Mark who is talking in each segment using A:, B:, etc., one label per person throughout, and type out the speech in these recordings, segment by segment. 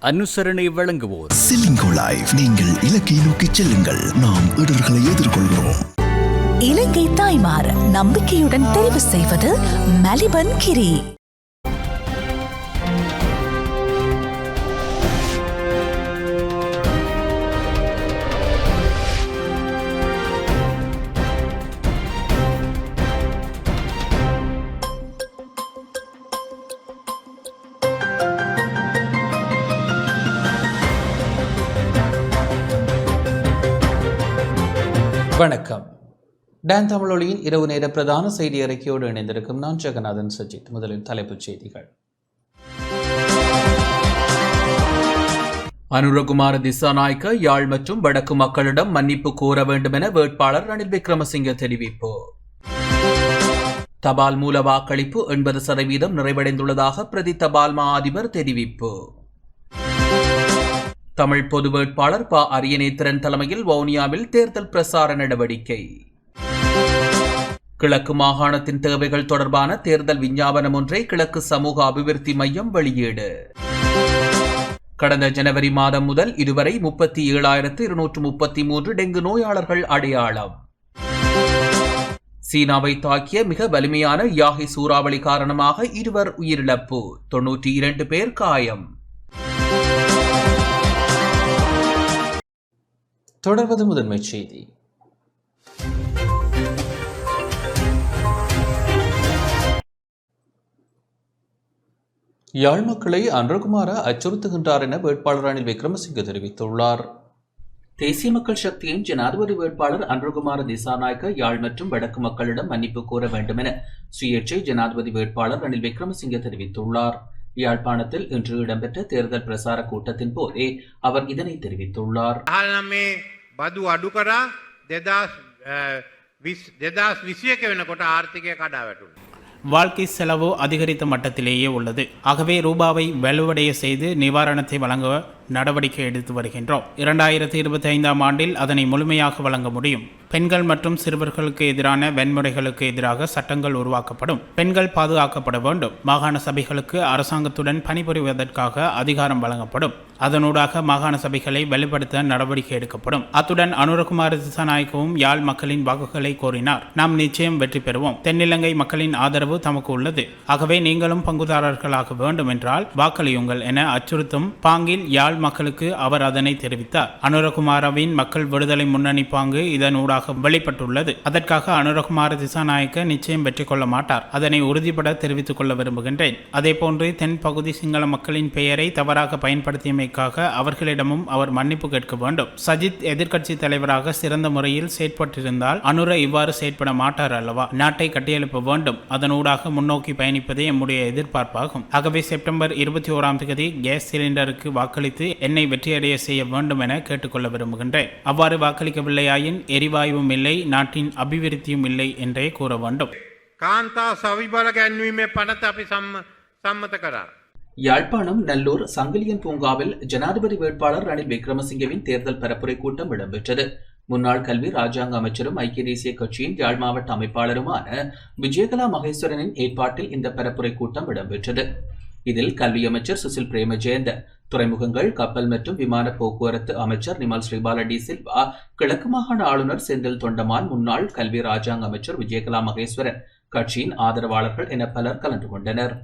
A: அனுசரணை வழங்குவோர்
B: செல்லிங்கோ லைஃப். நீங்கள் இலக்கை நோக்கி செல்லுங்கள், நாம் இடர்களை எதிர்கொள்கிறோம்.
C: இலங்கை தாய்மார் நம்பிக்கையுடன் தெரிவு செய்வது மலிபன் கிரி.
D: வணக்கம். டான் தமிழொலியின் இரவு நேர பிரதான செய்தி அறிக்கையோடு இணைந்திருக்கும் நான் ஜெகநாதன் சஜித். முதலில் தலைப்புச் செய்திகள். அனுரகுமார திசாநாயக்க யாழ் மற்றும் வடக்கு மக்களிடம் மன்னிப்பு கோர வேண்டும் என வேட்பாளர் ரணில் விக்ரமசிங்க தெரிவிப்பு. தபால் மூல வாக்களிப்பு 80% நிறைவடைந்துள்ளதாக பிரதி தபால் மா அதிபர் தெரிவிப்பு. தமிழ் பொது வேட்பாளர் ப. அரியநேத்திரன் தலைமையில் வவுனியாவில் தேர்தல் பிரசார நடவடிக்கை. கிழக்கு மாகாணத்தின் தேவைகள் தொடர்பான தேர்தல் விஞ்ஞாபனம் ஒன்றை கிழக்கு சமூக அபிவிருத்தி மையம் வெளியீடு. கடந்த ஜனவரி மாதம் முதல் இதுவரை 37,233 டெங்கு நோயாளர்கள் அடையாளம். சீனாவை தாக்கிய மிக வலிமையான யாகி சூறாவளி காரணமாக 2 உயிரிழப்பு, 92 பேர் காயம். தொடர்வது முதன்மை செய்தி. யாழ் மக்களை அனுரகுமார அச்சுறுத்துகின்றார் என வேட்பாளர் ரணில் விக்ரமசிங்க தெரிவித்துள்ளார். தேசிய மக்கள் சக்தியின் ஜனாதிபதி வேட்பாளர் அனுரகுமார திசாநாயக்க யாழ் மற்றும் வடக்கு மக்களிடம் மன்னிப்பு கோர வேண்டும் என சுயேட்சை ஜனாதிபதி வேட்பாளர் ரணில் விக்ரமசிங்க தெரிவித்துள்ளார். யாழ்ப்பாணத்தில் இன்று இடம்பெற்ற தேர்தல் பிரசார கூட்டத்தின் போதே அவர் இதனை தெரிவித்துள்ளார்.
E: බදු අඩු කරා 2021 වෙනකොට ආර්ථිකය කඩා වැටුණා.
F: வாழ்க்கை செலவு அதிகரித்த மட்டத்திலேயே உள்ளது. ஆகவே ரூபாவை வலுவடைய செய்து நிவாரணத்தை வழங்க நடவடிக்கை எடுத்து வருகின்றோம். 2025ஆம் ஆண்டில் அதனை முழுமையாக வழங்க முடியும். பெண்கள் மற்றும் சிறுவர்களுக்கு எதிரான வன்முறைகளுக்கு எதிராக சட்டங்கள் உருவாக்கப்படும். பெண்கள் பாதுகாக்கப்பட வேண்டும். மாகாண சபைகளுக்கு அரசாங்கத்துடன் பணிபுரிவதற்காக அதிகாரம் வழங்கப்படும். அதனூடாக மாகாண சபைகளை வலுப்படுத்த நடவடிக்கை எடுக்கப்படும். அத்துடன் அனுரகுமார திசாநாயக்கவும் யாழ் மக்களின் வாக்குகளை கோரினார். நாம் நிச்சயம் வெற்றி பெறுவோம். தென்னிலங்கை மக்களின் ஆதரவு தமக்கு உள்ளது. ஆகவே நீங்களும் பங்குதாரர்களாக வேண்டும் என்றால் வாக்களியுங்கள் என அச்சுறுத்தும் பாங்கில் யாழ் மக்களுக்கு அவர் அதனை தெரிவித்தார். அனுரகுமாரவின் மக்கள் விடுதலை முன்னணி பாங்கு இதனூடாக வெளிப்பட்டுள்ளது. அதற்காக அனுரகுமார திசாநாயக்க நிச்சயம் வெற்றி கொள்ள மாட்டார். அதனை உறுதிபட தெரிவித்துக் கொள்ள விரும்புகின்றேன். அதேபோன்று தென் பகுதி சிங்கள மக்களின் பெயரை தவறாக பயன்படுத்தியமைக்காக அவர்களிடமும் அவர் மன்னிப்பு கேட்க வேண்டும். சஜித் எதிர்க்கட்சி தலைவராக சிறந்த முறையில் செயற்பட்டிருந்தால் அனுர இவ்வாறு செயற்பட மாட்டார் அல்லவா? நாட்டை கட்டியெழுப்ப வேண்டும். அதனூடாக முன்னோக்கி பயணிப்பதே நம்முடைய எதிர்பார்ப்பாகும். ஆகவே செப்டம்பர் 21ஆம் தேதி கேஸ் சிலிண்டருக்கு வாக்களித்து என்னை வெற்றியடைய செய்ய வேண்டும் என கேட்டுக்கொள்ள விரும்புகின்றேன். அவ்வாறு வாக்களிக்கவில்லையாயின் எரிவாயுவும் இல்லை, நாட்டின் அபிவிருத்தியும் இல்லை என்றே கூற வேண்டும்.
E: කාන්තා සවිබල ගැන්වීමේ පනත අපි සම්මත කරා.
D: யாழ்ப்பாணம் நல்லூர் சங்கிலியன் பூங்காவில் ஜனாதிபதி வேட்பாளர் ரணில் விக்ரமசிங்கவின் தேர்தல் பரப்புரை கூட்டம் இடம்பெற்றது. முன்னாள் கல்வி ராஜாங்க அமைச்சரும் ஐக்கிய தேசிய கட்சியின் யாழ் மாவட்ட அமைப்பாளருமான விஜயகலா மகேஸ்வரனின் ஏற்பாட்டில் இந்த பரப்புரை கூட்டம் இடம்பெற்றது. இதில் கல்வி அமைச்சர் சுசில் பிரேமஜெயந்த, துறைமுகங்கள், கப்பல் மற்றும் விமான போக்குவரத்து அமைச்சர் நிமல் ஸ்ரீபால டி சில்வா, கிழக்கு மாகாண ஆளுநர் செந்தில் தொண்டமான், முன்னாள் கல்வி ராஜாங்க அமைச்சர் விஜயகலா மகேஸ்வரன், கட்சியின் ஆதரவாளர்கள் என பலர் கலந்து கொண்டனர்.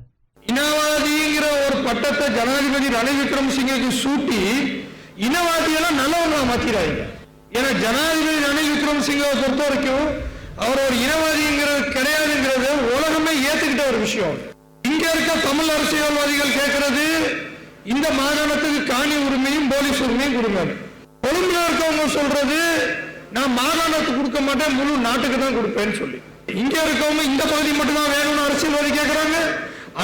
G: இனவாதிங்கிற ஒரு பட்டத்தை ஜனாதிபதி ரணில் விக்ரமசிங்கக்கு சூட்டி இனவாதியெல்லாம் நல்லவங்களா மாத்திராங்க. ஏன்னா ஜனாதிபதி ரணில் விக்ரமசிங்கவை பொறுத்த வரைக்கும் அவர் ஒரு இனவாதிங்கிறது கிடையாதுங்கிறது உலகமே ஏத்துக்கிட்ட ஒரு விஷயம். இங்க இருக்க தமிழ் அரசியல்வாதிகள் கேட்கறது இந்த மாகாணத்துக்கு காணி உரிமையும் போலீஸ் உரிமையும் கொடுங்க. கொழும்புல இருக்கவங்க சொல்றது நான் மாகாணத்துக்கு கொடுக்க மாட்டேன், முழு நாட்டுக்கு தான் கொடுப்பேன்னு சொல்லி. இங்க இருக்கவங்க இந்த பகுதி மட்டும் தான் வேணும்னு அரசியல்வாதி கேட்கறாங்க.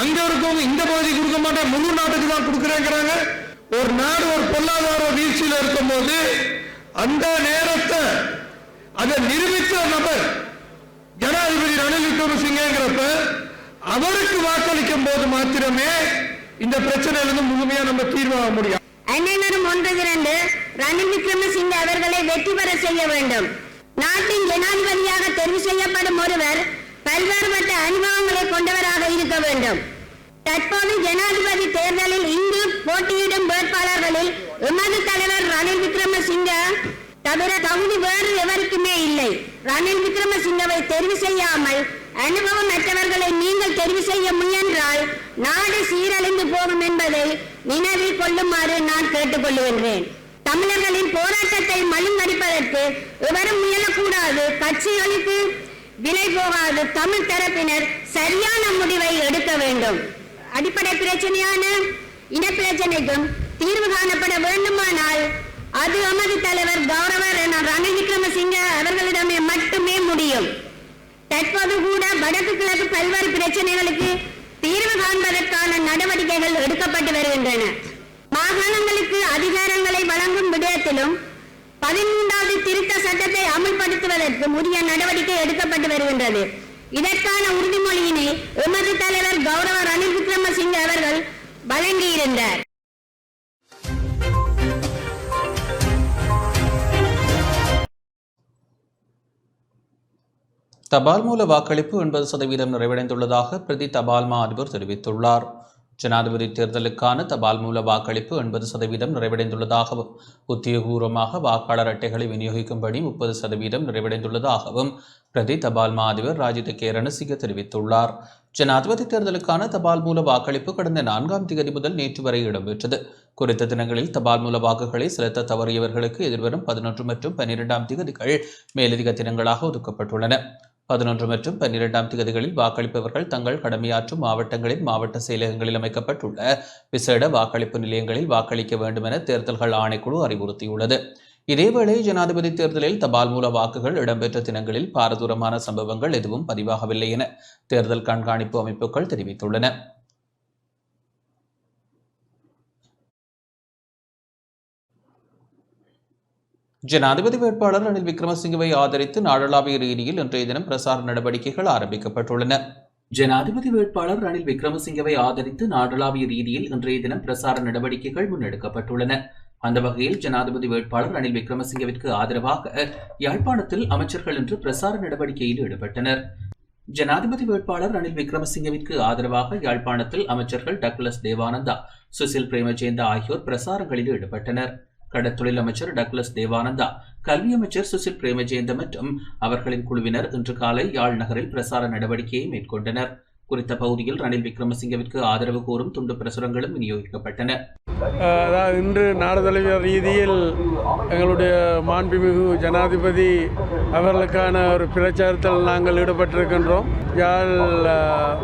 G: அங்க இருக்கவங்க இந்த பகுதி கொடுக்க மாட்டேன், முழு நாட்டுக்கு தான் கொடுக்குறேங்கிறாங்க. ஒரு நாடு ஒரு பொருளாதார வீழ்ச்சியில இருக்கும் போது அந்த நேரத்தை அதை நிரூபித்த நபர் ஜனாதிபதி ரணில் விக்ரமசிங்கங்கிறப்ப அவருக்கு வாக்களிக்கும் போது மாத்திரமே இந்த பிரச்சனையிலிருந்து முழுமையா நம்ம தீர்வாக முடியும்.
H: அனைவரும் ஒன்று திரண்டு ரணில் விக்ரமசிங்க அவர்களை வெற்றி பெற செய்ய வேண்டும். நாட்டின் ஜனாதிபதியாக தெரிவு செய்யப்படும் ஒருவர் பல்வேறுபட்ட அனுபவங்களை கொண்டவராக இருக்க வேண்டும். தற்போது ஜனாதிபதி தேர்தலில் இங்கு போட்டியிடும் வேட்பாளர்களில் எமது தலைவர் ரணில் விக்ரமசிங்க தவிர தகுதி வேறு எவருக்குமே இல்லை. ரணில் விக்ரமசிங்கவை தெரிவு செய்யாமல் அனுபவமற்றவர்களை நீங்கள் தெரிவு செய்ய முயன்றால் நாடு சீரழிந்து போகும் என்பதை நினைவில் கொள்ளுமாறு நான் கேட்டுக்கொள்கின்றேன். தமிழர்களின் போராட்டத்தை மழுங்கடிப்பதற்கு எவரும் முயலக்கூடாது. கட்சிகளுக்கு விலை போகாது. தமிழ் தரப்பினர் சரியான முடிவை எடுக்க வேண்டும். அடிப்படை பிரச்சனையான இனப்பிரச்சனைக்கும் தீர்வு காணப்பட வேண்டுமானால் அது எமது தலைவர் கௌரவர் ரணில் விக்ரமசிங்க அவர்களிடமே மட்டுமே முடியும். தற்போது கூட வடக்கு கிழக்கு பல்வேறு பிரச்சனைகளுக்கு தீர்வு காண்பதற்கான நடவடிக்கைகள் எடுக்கப்பட்டு வருகின்றன. மாகாணங்களுக்கு அதிகாரங்களை வழங்கும் விடயத்திலும் 13வது திருத்த சட்டத்தை அமல்படுத்துவதற்கு உரிய நடவடிக்கை எடுக்கப்பட்டு வருகின்றது. இதற்கான உறுதிமொழியினை எமது தலைவர் கௌரவ ரணில் விக்ரமசிங்க அவர்கள் வழங்கியிருந்தார்.
D: தபால் மூல வாக்களிப்பு 80% நிறைவடைந்துள்ளதாக பிரதி தபால் மா அதிபர் தெரிவித்துள்ளார். ஜனாதிபதி தேர்தலுக்கான தபால் மூல வாக்களிப்பு 80% நிறைவடைந்துள்ளதாகவும் உத்தியோகபூர்வமாக வாக்காளர் அட்டைகளை விநியோகிக்கும்படி 30% நிறைவடைந்துள்ளதாகவும் பிரதி தபால் மா அதிபர் ராஜித கேரணசிங்க தெரிவித்துள்ளார். ஜனாதிபதி தேர்தலுக்கான தபால் மூல வாக்களிப்பு கடந்த 4ஆம் தேதி முதல் நேற்று வரை இடம்பெற்றது. குறித்த தினங்களில் தபால் மூல வாக்குகளை செலுத்த தவறியவர்களுக்கு எதிர்வரும் 11 மற்றும் 12ஆம் தேதிகள் மேலதிக தினங்களாக ஒதுக்கப்பட்டுள்ளன. 11 மற்றும் 12ஆம் தேதிகளில் வாக்களிப்பவர்கள் தங்கள் கடமையாற்றும் மாவட்டங்களின் மாவட்ட செயலகங்களில் அமைக்கப்பட்டுள்ள விசேட வாக்களிப்பு நிலையங்களில் வாக்களிக்க வேண்டும் என தேர்தல்கள் ஆணைக்குழு அறிவுறுத்தியுள்ளது. இதேவேளை ஜனாதிபதி தேர்தலில் தபால் மூல வாக்குகள் இடம்பெற்ற தினங்களில் பாரதூரமான சம்பவங்கள் எதுவும் பதிவாகவில்லை என தேர்தல் கண்காணிப்பு அமைப்புகள் தெரிவித்துள்ளன. ஜனாதிபதி வேட்பாளர் ரணில் விக்ரமசிங்கவை ஆதரித்து நாடளாவிய ரீதியில் இன்றைய தினம் பிரசார நடவடிக்கைகள் ஆரம்பிக்கப்பட்டுள்ளன. ஜனாதிபதி வேட்பாளர் ரணில் விக்ரமசிங்கவை ஆதரித்து நாடளாவிய ரீதியில் இன்றைய தினம் பிரசார நடவடிக்கைகள் முன்னெடுக்கப்பட்டுள்ளன. அந்த வகையில் ஜனாதிபதி வேட்பாளர் ரணில் விக்ரமசிங்கவிற்கு ஆதரவாக யாழ்ப்பாணத்தில் அமைச்சர்கள் இன்று பிரசார நடவடிக்கையில் ஈடுபட்டனர். ஜனாதிபதி வேட்பாளர் ரணில் விக்ரமசிங்கவிற்கு ஆதரவாக யாழ்ப்பாணத்தில் அமைச்சர்கள் டக்ளஸ் தேவானந்தா, சுசில் பிரேமஜேந்தா ஆகியோர் பிரசாரங்களில் ஈடுபட்டனர். கடற்தொழில் அமைச்சர் டக்ளஸ் தேவானந்தா, கல்வி அமைச்சர் சுசில் பிரேமஜேந்த மற்றும் அவர்களின் குழுவினர் இன்று காலை யாழ் நகரில் பிரசார நடவடிக்கையை மேற்கொண்டனர். குறித்த பகுதியில் ரணில் விக்ரமசிங்கவிற்கு ஆதரவு கோரும் துண்டு பிரசுரங்களும் விநியோகிக்கப்பட்டன.
G: இன்று நாடுதழுவிய ரீதியில் எங்களுடைய மாண்புமிகு ஜனாதிபதி அவர்களுக்கான ஒரு பிரச்சாரத்தில் நாங்கள் ஈடுபட்டிருக்கின்றோம். யாழ்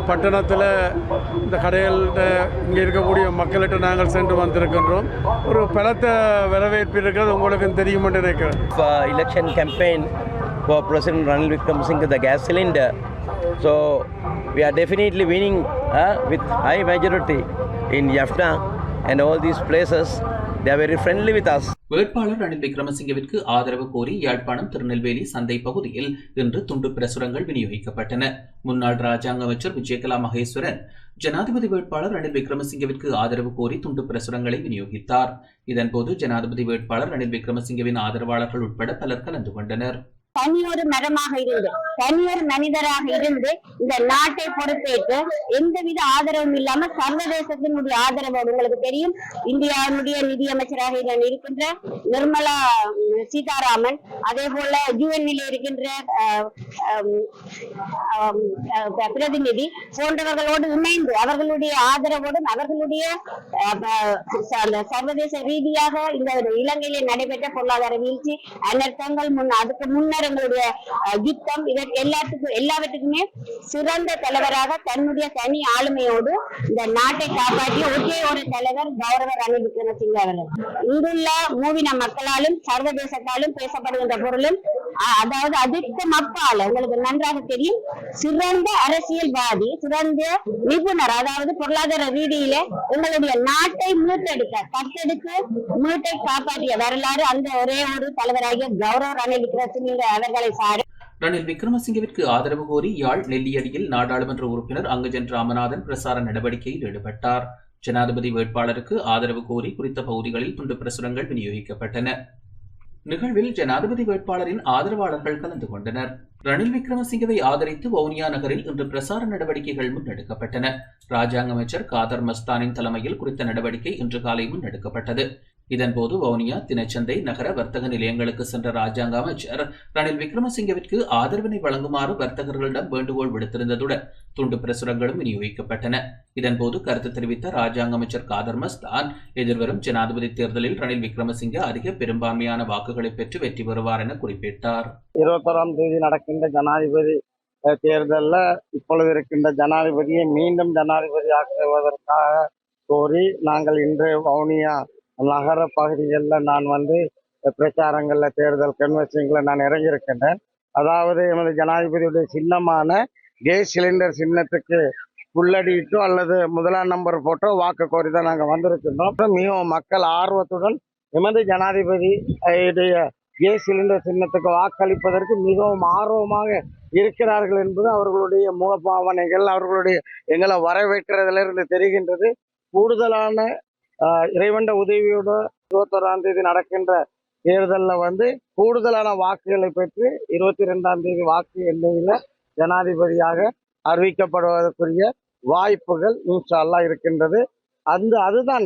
G: பட்டணத்தில் இந்த கடைகள்கிட்ட இங்கே இருக்கக்கூடிய மக்கள்கிட்ட நாங்கள் சென்று வந்திருக்கின்றோம். ஒரு பலத்த வரவேற்பு இருக்கிறது உங்களுக்கு தெரியும் என்று நினைக்கிறேன்.
A: Election campaign for President Ranil Wickremesinghe, the gas cylinder. So we are definitely winning with high majority in Jaffna and all these places. They are very friendly with us.
D: வேட்பாளர் ரணில் விக்ரமசிங்கவிற்கு ஆதரவு கோரி யாழ்ப்பாணம் திருநெல்வேலி சந்தை பகுதியில் இன்று துண்டு பிரசுரங்கள் விநியோகிக்கப்பட்டன. முன்னாள் ராஜாங்க அமைச்சர் விஜயகலா மகேஸ்வரன் ஜனாதிபதி வேட்பாளர் ரணில் விக்ரமசிங்கவிற்கு ஆதரவு கோரி துண்டு பிரசுரங்களை விநியோகித்தார். இதன்போது ஜனாதிபதி வேட்பாளர் ரணில் விக்ரமசிங்கவின் ஆதரவாளர்கள் உட்பட பலர் கலந்து கொண்டனர்.
H: தனியொரு மரமாக இருந்து தனியொரு மனிதராக இருந்து இந்த நாட்டை பொறுப்பேற்று எந்தவித ஆதரவும் இல்லாம சர்வதேசத்தினுடைய ஆதரவோடு, உங்களுக்கு தெரியும், இந்தியாவுடைய நிதியமைச்சராக இருக்கின்ற நிர்மலா சீதாராமன், அதே போல யுஎன்னில் இருக்கின்ற பிரதிநிதி போன்றவர்களோடு இணைந்து அவர்களுடைய ஆதரவோடும் அவர்களுடைய சர்வதேச ரீதியாக இந்த இலங்கையிலே நடைபெற்ற பொருளாதார வீழ்ச்சி, அனர்த்தங்கள், அதுக்கு முன்னர் எங்களுடைய யுத்தம், எல்லாவற்றுக்குமே சிறந்த தலைவராக தன்னுடைய தனி ஆளுமையோடு இந்த நாட்டை காப்பாற்றிய ஒரே ஒரு தலைவர் கௌரவ ரணில் விக்ரமசிங்க அவர்கள். இங்குள்ள மூவின மக்களாலும் சர்வதேசத்தாலும் பேசப்படுகின்ற பொருளும், அதாவது அதற்கு அப்பால் எங்களுக்கு நன்றாக தெரியும், சிறந்த அரசியல்வாதி, சிறந்த நிபுணர், அதாவது பொருளாதார ரீதியில எங்களுடைய நாட்டை தத்தெடுத்து மீட்டை காப்பாற்றிய வரலாறு அந்த ஒரே ஒரு தலைவராகிய கௌரவ ரணில் விக்ரமசிங்க அவர்களை சார்.
D: ரணில் விக்ரமசிங்கவிற்கு ஆதரவு கோரி யாழ் நெல்லியடியில் நாடாளுமன்ற உறுப்பினர் அங்கஜன் ராமநாதன் பிரசார நடவடிக்கையில் ஈடுபட்டார். ஜனாதிபதி வேட்பாளருக்கு ஆதரவு கோரி குறித்த பகுதிகளில் துண்டு பிரசுரங்கள் விநியோகிக்கப்பட்டன. நிகழ்வில் ஜனாதிபதி வேட்பாளரின் ஆதரவாளர்கள் கலந்து கொண்டனர். ரணில் விக்ரமசிங்கவை ஆதரித்து வவுனியா நகரில் இன்று பிரசார நடவடிக்கைகள் முன்னெடுக்கப்பட்டன. ராஜாங்க அமைச்சர் காதர் மஸ்தானின் தலைமையில் குறித்த நடவடிக்கை இன்று காலை முன்னெடுக்கப்பட்டது. இதன்போது வவுனியா தினச்சந்தை நகர வர்த்தக நிலையங்களுக்கு சென்ற ராஜாங்க அமைச்சர் ரணில் விக்ரமசிங்கவிற்கு ஆதரவினை வழங்குமாறு வர்த்தகர்களிடம் வேண்டுகோள் விடுத்திருந்ததுடன் துண்டு பிரசுரங்களும் விநியோகிக்கப்பட்டன. இதன்போது கருத்து தெரிவித்த ராஜாங்க அமைச்சர் காதர் மஸ்தான் எதிர்வரும் ஜனாதிபதி தேர்தலில் ரணில் விக்ரமசிங்க அதிக பெரும்பான்மையான வாக்குகளை பெற்று வெற்றி பெறுவார் என குறிப்பிட்டார்.
I: 21ஆம் தேதி நடக்கின்ற ஜனாதிபதி தேர்தலில் இப்பொழுது இருக்கின்ற ஜனாதிபதியை மீண்டும் ஜனாதிபதி ஆக்குவதற்காக கோரி நாங்கள் இன்று வவுனியா நகர பகுதிகளில் நான் பிரச்சாரங்களில் தேர்தல் கன்வென்சிங்கில் நான் இறங்கியிருக்கின்றேன். அதாவது எமது ஜனாதிபதியுடைய சின்னமான கேஸ் சிலிண்டர் சின்னத்துக்கு புல்லடியிட்டோ அல்லது முதலாம் நம்பர் போட்டோ வாக்கு கோரி தான் நாங்கள் வந்திருக்கின்றோம். மிகவும் மக்கள் ஆர்வத்துடன் எமது ஜனாதிபதி கேஸ் சிலிண்டர் சின்னத்துக்கு வாக்களிப்பதற்கு மிகவும் ஆர்வமாக இருக்கிறார்கள் என்பது அவர்களுடைய முகபாவனைகள், அவர்களுடைய எங்களை வரவேற்கிறதிலிருந்து தெரிகின்றது. கூடுதலான இறைவண்ட உதவியோட 21ஆம் தேதி நடக்கின்ற தேர்தலில் கூடுதலான வாக்குகளை பெற்று 22ஆம் தேதி வாக்கு எண்ணிக்கையில் ஜனாதிபதியாக அறிவிக்கப்படுவதற்குரிய வாய்ப்புகள் இன்ஷா அல்லாஹ் இருக்கின்றது. அதுதான்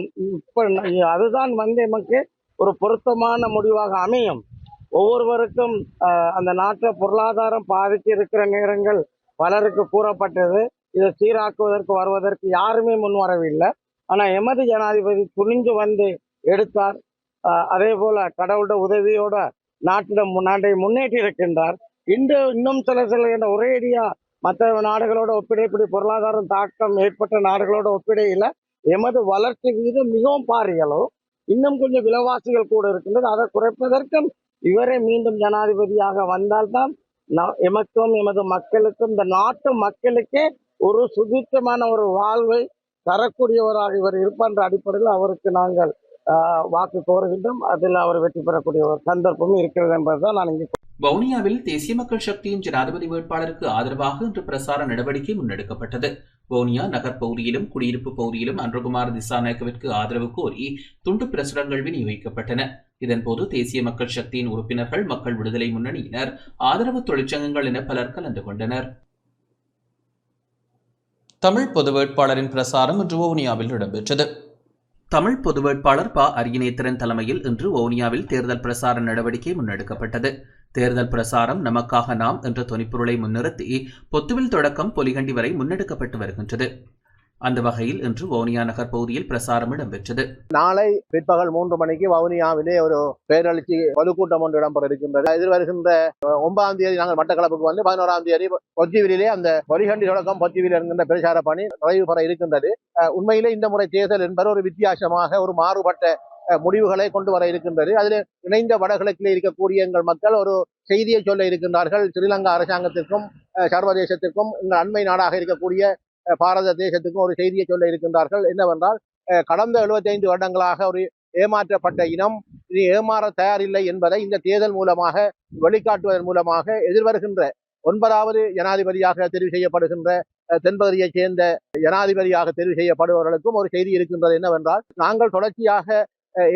I: நமக்கு ஒரு பொருத்தமான முடிவாக அமையும். ஒவ்வொருவருக்கும் அந்த நாட்டில் பொருளாதாரம் பாதித்து இருக்கிற நேரங்கள் பலருக்கு கூறப்பட்டது. இதை சீராக்குவதற்கு வருவதற்கு யாருமே முன் வரவில்லை. ஆனால் எமது ஜனாதிபதி துணிஞ்சு எடுத்தார். அதே போல கடவுளோட உதவியோட நாட்டை முன்னேற்றி இருக்கின்றார். இன்னும் சில ஒரேடியா மற்ற நாடுகளோட ஒப்பிடைப்படி பொருளாதாரம் தாக்கம் ஏற்பட்ட நாடுகளோட ஒப்பிடையில் எமது வளர்ச்சி விகிதம் மிகவும் பாரியளவு. இன்னும் கொஞ்சம் விலைவாசிகள் கூட இருக்கின்றது. அதை குறைப்பதற்கும் இவரே மீண்டும் ஜனாதிபதியாக வந்தால்தான் எமக்கும் எமது மக்களுக்கும் இந்த நாட்டு மக்களுக்கே ஒரு சுதீட்சமான ஒரு வாழ்வை தரக்கூடியவராக இவர் இருப்பான்ற அடிப்படையில் அவருக்கு நாங்கள் வாக்கு கோருகின்றோம். அதில் அவர் வெற்றி பெறக்கூடிய ஒரு சந்தர்ப்பமும் இருக்கிறது என்பதுதான் நான் இங்கே.
D: வவுனியாவில் தேசிய மக்கள் சக்தியின் ஜனாதிபதி வேட்பாளருக்கு ஆதரவாக இன்று பிரசார நடவடிக்கை முன்னெடுக்கப்பட்டது. வவுனியா நகர் பகுதியிலும் குடியிருப்பு பகுதியிலும் அன்றகுமார் திசாநாயக்கவிற்கு ஆதரவு கோரி துண்டு பிரசுரங்கள் விநியோகிக்கப்பட்டன. இதன்போது தேசிய மக்கள் சக்தியின் உறுப்பினர்கள், மக்கள் விடுதலை முன்னணியினர், ஆதரவு தொழிற்சங்கங்கள் என பலர் கலந்து கொண்டனர். தமிழ் பொது வேட்பாளரின் பிரசாரம் இன்று வவுனியாவில் இடம்பெற்றது. தமிழ் பொது வேட்பாளர் ப. அரியநேத்திரன் தலைமையில் இன்று வவுனியாவில் தேர்தல் பிரசார நடவடிக்கை முன்னெடுக்கப்பட்டது. தேர்தல் பிரசாரம் நமக்காக நாம் என்ற தொனிப்பொருளை முன்னிறுத்தி பொத்துவில் தொடக்கம் பொலிகண்டி வரை முன்னெடுக்கப்பட்டு வருகின்றது. அந்த வகையில் இன்று வவுனியா நகர் பகுதியில் பிரசாரம் இடம்பெற்றது.
J: நாளை பிற்பகல் 3 மணிக்கு வவுனியாவிலே ஒரு பேரழிச்சி பொதுக்கூட்டம் ஒன்று இடம்பெற இருக்கின்றது. எதிர்வருகின்ற 9ஆம் தேதி நாங்கள் மட்டக்களப்புக்கு 11ஆம் தேதி பொத்திவிலே அந்த பொலிகண்டி தொடக்கம் பொத்திவில் என்கின்ற பிரச்சார பணி நிறைவு பெற இருக்கின்றது. உண்மையிலே இந்த முறை தேர்தல் என்பது ஒரு வித்தியாசமாக ஒரு மாறுபட்ட முடிவுகளை கொண்டு வர இருக்கின்றது. அதில் இணைந்த வடகிழக்கிலே இருக்கக்கூடிய எங்கள் மக்கள் ஒரு செய்தியை சொல்ல இருக்கின்றார்கள். ஸ்ரீலங்கா அரசாங்கத்திற்கும் சர்வதேசத்திற்கும் எங்கள் அண்மை நாடாக இருக்கக்கூடிய பாரத தேசத்துக்கும் ஒரு செய்தியை சொல்ல இருக்கின்றார்கள். என்னவென்றால், கடந்த 75 வருடங்களாக ஒரு ஏமாற்றப்பட்ட இனம் இனி ஏமாற தயாரில்லை என்பதை இந்த தேர்தல் மூலமாக வெளிக்காட்டுவதன் மூலமாக எதிர்வருகின்ற 9வது ஜனாதிபதியாக தெரிவு செய்யப்படுகின்ற தென்பகுதியைச் சேர்ந்த ஜனாதிபதியாக தெரிவு செய்யப்படுபவர்களுக்கும் ஒரு செய்தி இருக்கின்றது. என்னவென்றால், நாங்கள் தொடர்ச்சியாக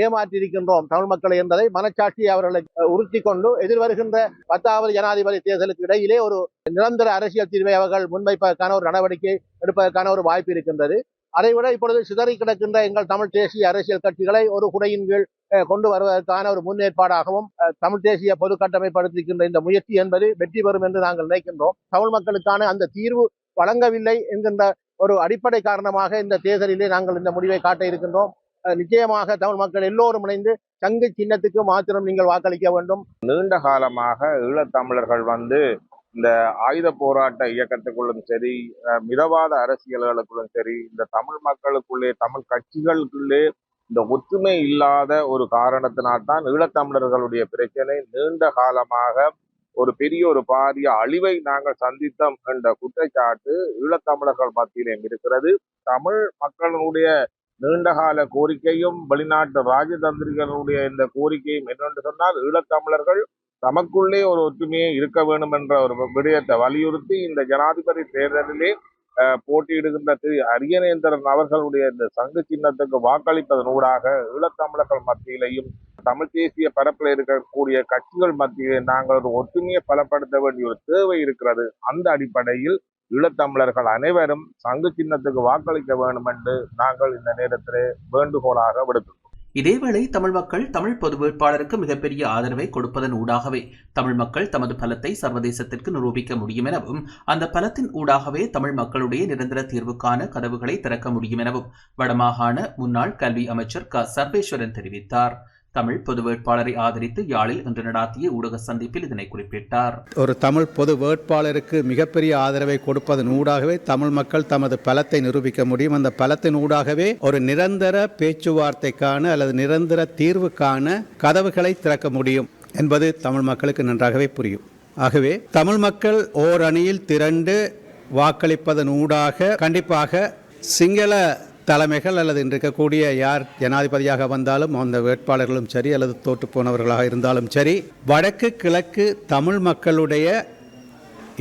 J: ஏமாற்றியிருக்கின்றோம் தமிழ் மக்களை என்பதை மனச்சாட்சியை அவர்களை உறுத்தி கொண்டு எதிர்வருகின்ற 10வது ஜனாதிபதி தேர்தலுக்கு இடையிலே ஒரு நிரந்தர அரசியல் தீர்வை அவர்கள் முன்வைப்பதற்கான ஒரு நடவடிக்கை எடுப்பதற்கான ஒரு வாய்ப்பு இருக்கின்றது. அதைவிட இப்பொழுது சிதறி கிடக்கின்ற எங்கள் தமிழ் தேசிய அரசியல் கட்சிகளை ஒரு குடையின் கீழ் கொண்டு வருவதற்கான ஒரு முன்னேற்பாடாகவும் தமிழ் தேசிய பொது கட்டமைப்படுத்திருக்கின்ற இந்த முயற்சி என்பது வெற்றி பெறும் என்று நாங்கள் நினைக்கின்றோம். தமிழ் மக்களுக்கான அந்த தீர்வு வழங்கவில்லை என்கின்ற ஒரு அடிப்படை காரணமாக இந்த தேர்தலிலே நாங்கள் இந்த முடிவை காட்ட இருக்கின்றோம். நிச்சயமாக தமிழ் மக்கள் எல்லோரும் இணைந்து சங்கு சின்னத்துக்கு மாத்திரம் நீங்கள் வாக்களிக்க வேண்டும்.
K: நீண்ட காலமாக ஈழத்தமிழர்கள் இந்த ஆயுத போராட்ட இயக்கத்துக்குள்ளும் சரி, மிதவாத அரசியல்களுக்குள்ளும் சரி, இந்த தமிழ் மக்களுக்குள்ளே, தமிழ் கட்சிகளுக்குள்ளே இந்த ஒற்றுமை இல்லாத ஒரு காரணத்தினால்தான் ஈழத்தமிழர்களுடைய பிரச்சனை நீண்ட காலமாக ஒரு பெரிய ஒரு பாரிய அழிவை நாங்கள் சந்தித்தோம் என்ற குற்றச்சாட்டு ஈழத்தமிழர்கள் மத்தியிலும் இருக்கிறது. தமிழ் மக்களுடைய நீண்டகால கோரிக்கையும் வெளிநாட்டு ராஜதந்திரிகளுடைய இந்த கோரிக்கையும் என்னென்று சொன்னால், ஈழத்தமிழர்கள் தமக்குள்ளே ஒரு ஒற்றுமையை இருக்க வேண்டும் என்ற ஒரு விடயத்தை வலியுறுத்தி இந்த ஜனாதிபதி தேர்தலிலே போட்டியிடுகின்ற திரு அரியநேந்திரன் அவர்களுடைய இந்த சங்கு சின்னத்துக்கு வாக்களிப்பதனூடாக ஈழத்தமிழர்கள் மத்தியிலையும் தமிழ் தேசிய பரப்பில் இருக்கக்கூடிய கட்சிகள் மத்தியிலே நாங்கள் ஒரு ஒற்றுமையை பலப்படுத்த வேண்டிய ஒரு தேவை இருக்கிறது. அந்த அடிப்படையில் ஈழத்தமிழர்கள் அனைவரும் சங்கு சின்னத்துக்கு வாக்களிக்க வேண்டும் என்று நாங்கள் இந்த நேரத்திலே வேண்டுகோளாக விடுத்துள்ளோம்.
D: இதேவேளை தமிழ் மக்கள் தமிழ் பொது வேட்பாளருக்கு மிகப்பெரிய ஆதரவை கொடுப்பதன் ஊடாகவே தமிழ் மக்கள் தமது பலத்தை சர்வதேசத்திற்கு நிரூபிக்க முடியும் எனவும் அந்த பலத்தின் ஊடாகவே தமிழ் மக்களுடைய நிரந்தர தீர்வுக்கான கதவுகளை திறக்க முடியும் எனவும் வடமாகாண முன்னாள் கல்வி அமைச்சர் க சர்வேஸ்வரன் தெரிவித்தார். தமிழ் பொது வேட்பாளரை ஆதரித்து யாழில் இன்று நடாத்திய ஊடக சந்திப்பில் இதனை குறிப்பிட்டார்.
L: ஒரு தமிழ் பொது வேட்பாளருக்கு மிகப்பெரிய ஆதரவை கொடுப்பதன் ஊடாகவே தமிழ் மக்கள் தமது பலத்தை நிரூபிக்க முடியும். அந்த பலத்தின் ஊடாகவே ஒரு நிரந்தர பேச்சுவார்த்தைக்கான அல்லது நிரந்தர தீர்வுக்கான கதவுகளை திறக்க முடியும் என்பது தமிழ் மக்களுக்கு நன்றாகவே புரியும். ஆகவே தமிழ் மக்கள் ஓர் அணியில் திரண்டு வாக்களிப்பதன் ஊடாக கண்டிப்பாக சிங்கள தலைமைகள் அல்லது இருக்கக்கூடிய யார் ஜனாதிபதியாக வந்தாலும் அந்த வேட்பாளர்களும் சரி அல்லது தோற்று போனவர்களாக இருந்தாலும் சரி, வடக்கு கிழக்கு தமிழ் மக்களுடைய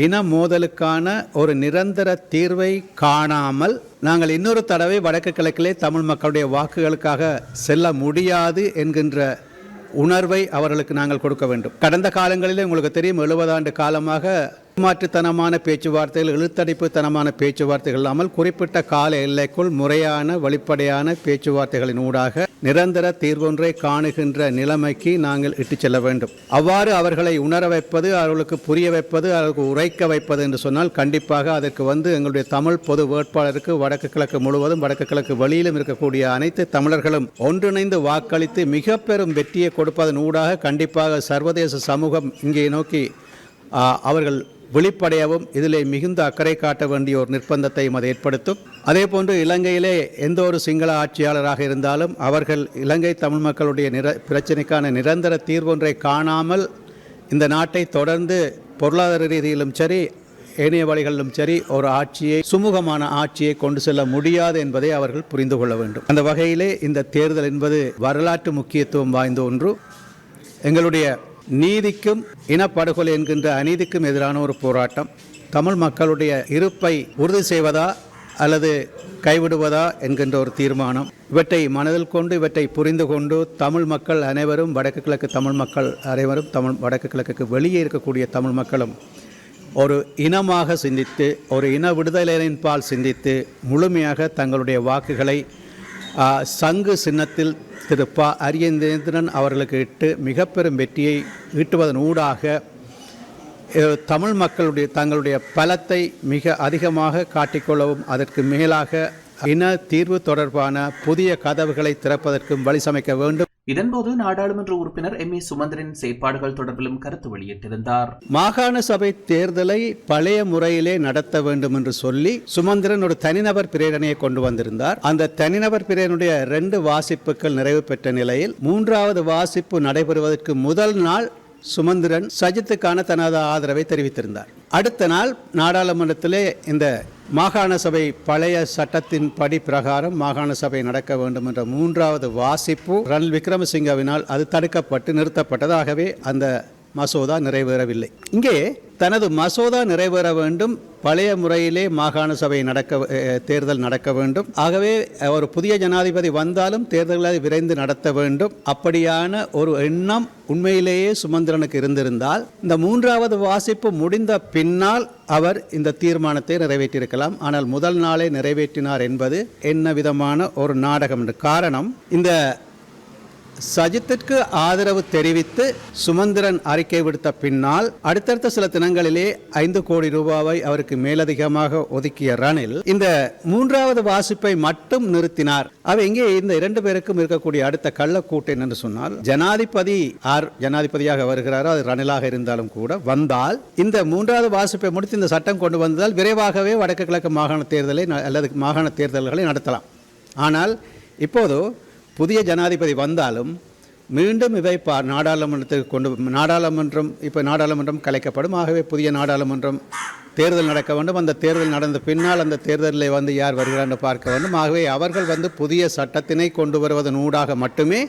L: இன மோதலுக்கான ஒரு நிரந்தர தீர்வை காணாமல் நாங்கள் இன்னொரு தடவை வடக்கு கிழக்கிலே தமிழ் மக்களுடைய வாக்குகளுக்காக செல்ல முடியாது என்கின்ற உணர்வை அவர்களுக்கு நாங்கள் கொடுக்க வேண்டும். கடந்த காலங்களிலே உங்களுக்கு தெரியும், 70 ஆண்டு காலமாக மாற்றுத்தனமான பேச்சுவார்த்தைகள், இழுத்தடிப்புத்தனமான பேச்சுவார்த்தைகள் இல்லாமல் குறிப்பிட்ட கால எல்லைக்குள் முறையான வெளிப்படையான பேச்சுவார்த்தைகளின் ஊடாக நிரந்தர தீர்வொன்றை காணுகின்ற நிலைமைக்கு நாங்கள் இட்டுச் செல்ல வேண்டும். அவ்வாறு அவர்களை உணர வைப்பது, அவர்களுக்கு புரிய வைப்பது, அவர்களுக்கு உரைக்க வைப்பது என்று சொன்னால் கண்டிப்பாக அதற்கு எங்களுடைய தமிழ் பொது வேட்பாளருக்கு வடக்கு கிழக்கு முழுவதும் வடக்கு கிழக்கு வெளியிலும் இருக்கக்கூடிய அனைத்து தமிழர்களும் ஒன்றிணைந்து வாக்களித்து மிக பெரும் வெற்றியை கொடுப்பதன் ஊடாக கண்டிப்பாக சர்வதேச சமூகம் இங்கே நோக்கி அவர்கள் வெளிப்படையவும் இதிலே மிகுந்த அக்கறை காட்ட வேண்டிய ஒரு நிர்பந்தத்தையும் அது ஏற்படுத்தும். அதே போன்று இலங்கையிலே எந்த ஒரு சிங்கள ஆட்சியாளராக இருந்தாலும் அவர்கள் இலங்கை தமிழ் மக்களுடைய பிரச்சனைக்கான நிரந்தர தீர்வொன்றை காணாமல் இந்த நாட்டை தொடர்ந்து பொருளாதார ரீதியிலும் சரி ஏனைய வழிகளிலும் சரி ஒரு ஆட்சியை, சுமூகமான ஆட்சியை கொண்டு செல்ல முடியாது என்பதை அவர்கள் புரிந்து கொள்ள வேண்டும். அந்த வகையிலே இந்த தேர்தல் என்பது வரலாற்று முக்கியத்துவம் வாய்ந்த ஒன்று. எங்களுடைய நீதிக்கும் இனப்படுகொலை என்கின்ற அநீதிக்கும் எதிரான ஒரு போராட்டம். தமிழ் மக்களுடைய இருப்பை உறுதி செய்வதா அல்லது கைவிடுவதா என்கின்ற ஒரு தீர்மானம். இவற்றை மனதில் கொண்டு, இவற்றை புரிந்து கொண்டு தமிழ் மக்கள் அனைவரும், வடக்கு கிழக்கு தமிழ் மக்கள் அனைவரும், வடக்கு கிழக்குக்கு வெளியே இருக்கக்கூடிய தமிழ் மக்களும் ஒரு இனமாக சிந்தித்து, ஒரு இன விடுதலையின் பால் சிந்தித்து முழுமையாக தங்களுடைய வாக்குகளை சங்கு சின்னத்தில் திரு அரியநேந்திரன் அவர்களுக்கு இட்டு மிக பெரும் வெற்றியை ஈட்டுவதன் ஊடாக தமிழ் மக்களுடைய தங்களுடைய பலத்தை மிக அதிகமாக காட்டிக்கொள்ளவும், அதற்கு மேலாக இன தீர்வு தொடர்பான புதிய கதவுகளை திறப்பதற்கும் வழி சமைக்க வேண்டும்.
D: இதன்போது நாடாளுமன்ற உறுப்பினர் M.A. சுமந்திரன் செயற்பாடுகள் தொடர்பிலும் கருத்து வெளியிட்டிருந்தார்.
L: மாகாண சபை தேர்தலை பழைய முறையிலே நடத்த வேண்டும் என்று சொல்லி சுமந்திரன் ஒரு தனிநபர் பிரேரணையை கொண்டு வந்திருந்தார். அந்த தனிநபர் பிரேரணையுடைய 2 வாசிப்புகள் நிறைவு பெற்ற நிலையில் 3வது வாசிப்பு நடைபெறுவதற்கு முதல் நாள் சுமந்திரன் சஜித்துக்கான தனது ஆதரவை தெரிவித்திருந்தார். அடுத்த நாள் நாடாளுமன்றத்திலே இந்த மாகாண சபை பழைய சட்டத்தின் படி பிரகாரம் மாகாண சபை நடக்க வேண்டும் என்ற 3வது வாசிப்பு ரணில் விக்ரமசிங்கவினால் அது தடுக்கப்பட்டு நிறுத்தப்பட்டதாகவே அந்த மசோதா நிறைவேறவில்லை. இங்கே தனது மசோதா நிறைவேற வேண்டும், பழைய முறையிலே மாகாண சபை தேர்தல் நடக்க வேண்டும், ஆகவே ஒரு புதிய ஜனாதிபதி வந்தாலும் தேர்தல்களை விரைந்து நடத்த வேண்டும், அப்படியான ஒரு எண்ணம் உண்மையிலேயே சுமந்திரனுக்கு இருந்திருந்தால் இந்த 3வது வாசிப்பு முடிந்த பின்னால் அவர் இந்த தீர்மானத்தை நிறைவேற்றியிருக்கலாம். ஆனால் முதல் நாளே நிறைவேற்றினார் என்பது என்ன விதமான ஒரு நாடகம் என்று. காரணம், இந்த சஜித்திற்கு ஆதரவு தெரிவித்து சுமந்திரன் அறிக்கை விடுத்த பின்னால் அடுத்தடுத்த சில தினங்களிலே 5 கோடி ரூபாவை அவருக்கு மேலதிகமாக ஒதுக்கிய ரணில் இந்த 3வது வாசிப்பை மட்டும் நிறுத்தினார். அவை இங்கே இந்த 2 பேருக்கும் இருக்கக்கூடிய அடுத்த கள்ளக்கூட்டு என்று சொன்னால், ஜனாதிபதி ஜனாதிபதியாக வருகிறாரோ அது ரணிலாக இருந்தாலும் கூட வந்தால் இந்த 3வது வாசிப்பை முடித்து இந்த சட்டம் கொண்டு வந்ததால் விரைவாகவே வடக்கு கிழக்கு மாகாண தேர்தலை அல்லது மாகாண தேர்தல்களை நடத்தலாம். ஆனால் இப்போது புதிய ஜனாதிபதி வந்தாலும் மீண்டும் இவை நாடாளுமன்றத்துக்கு நாடாளுமன்றம் கலைக்கப்படும். ஆகவே புதிய நாடாளுமன்றம் தேர்தல் நடக்க வேண்டும். அந்த தேர்தல் நடந்த பின்னால் அந்த தேர்தலில் யார் வருகிறார் என்று பார்க்க வேண்டும். ஆகவே அவர்கள் புதிய சட்டத்தினை கொண்டு வருவதன் ஊடாக மட்டுமே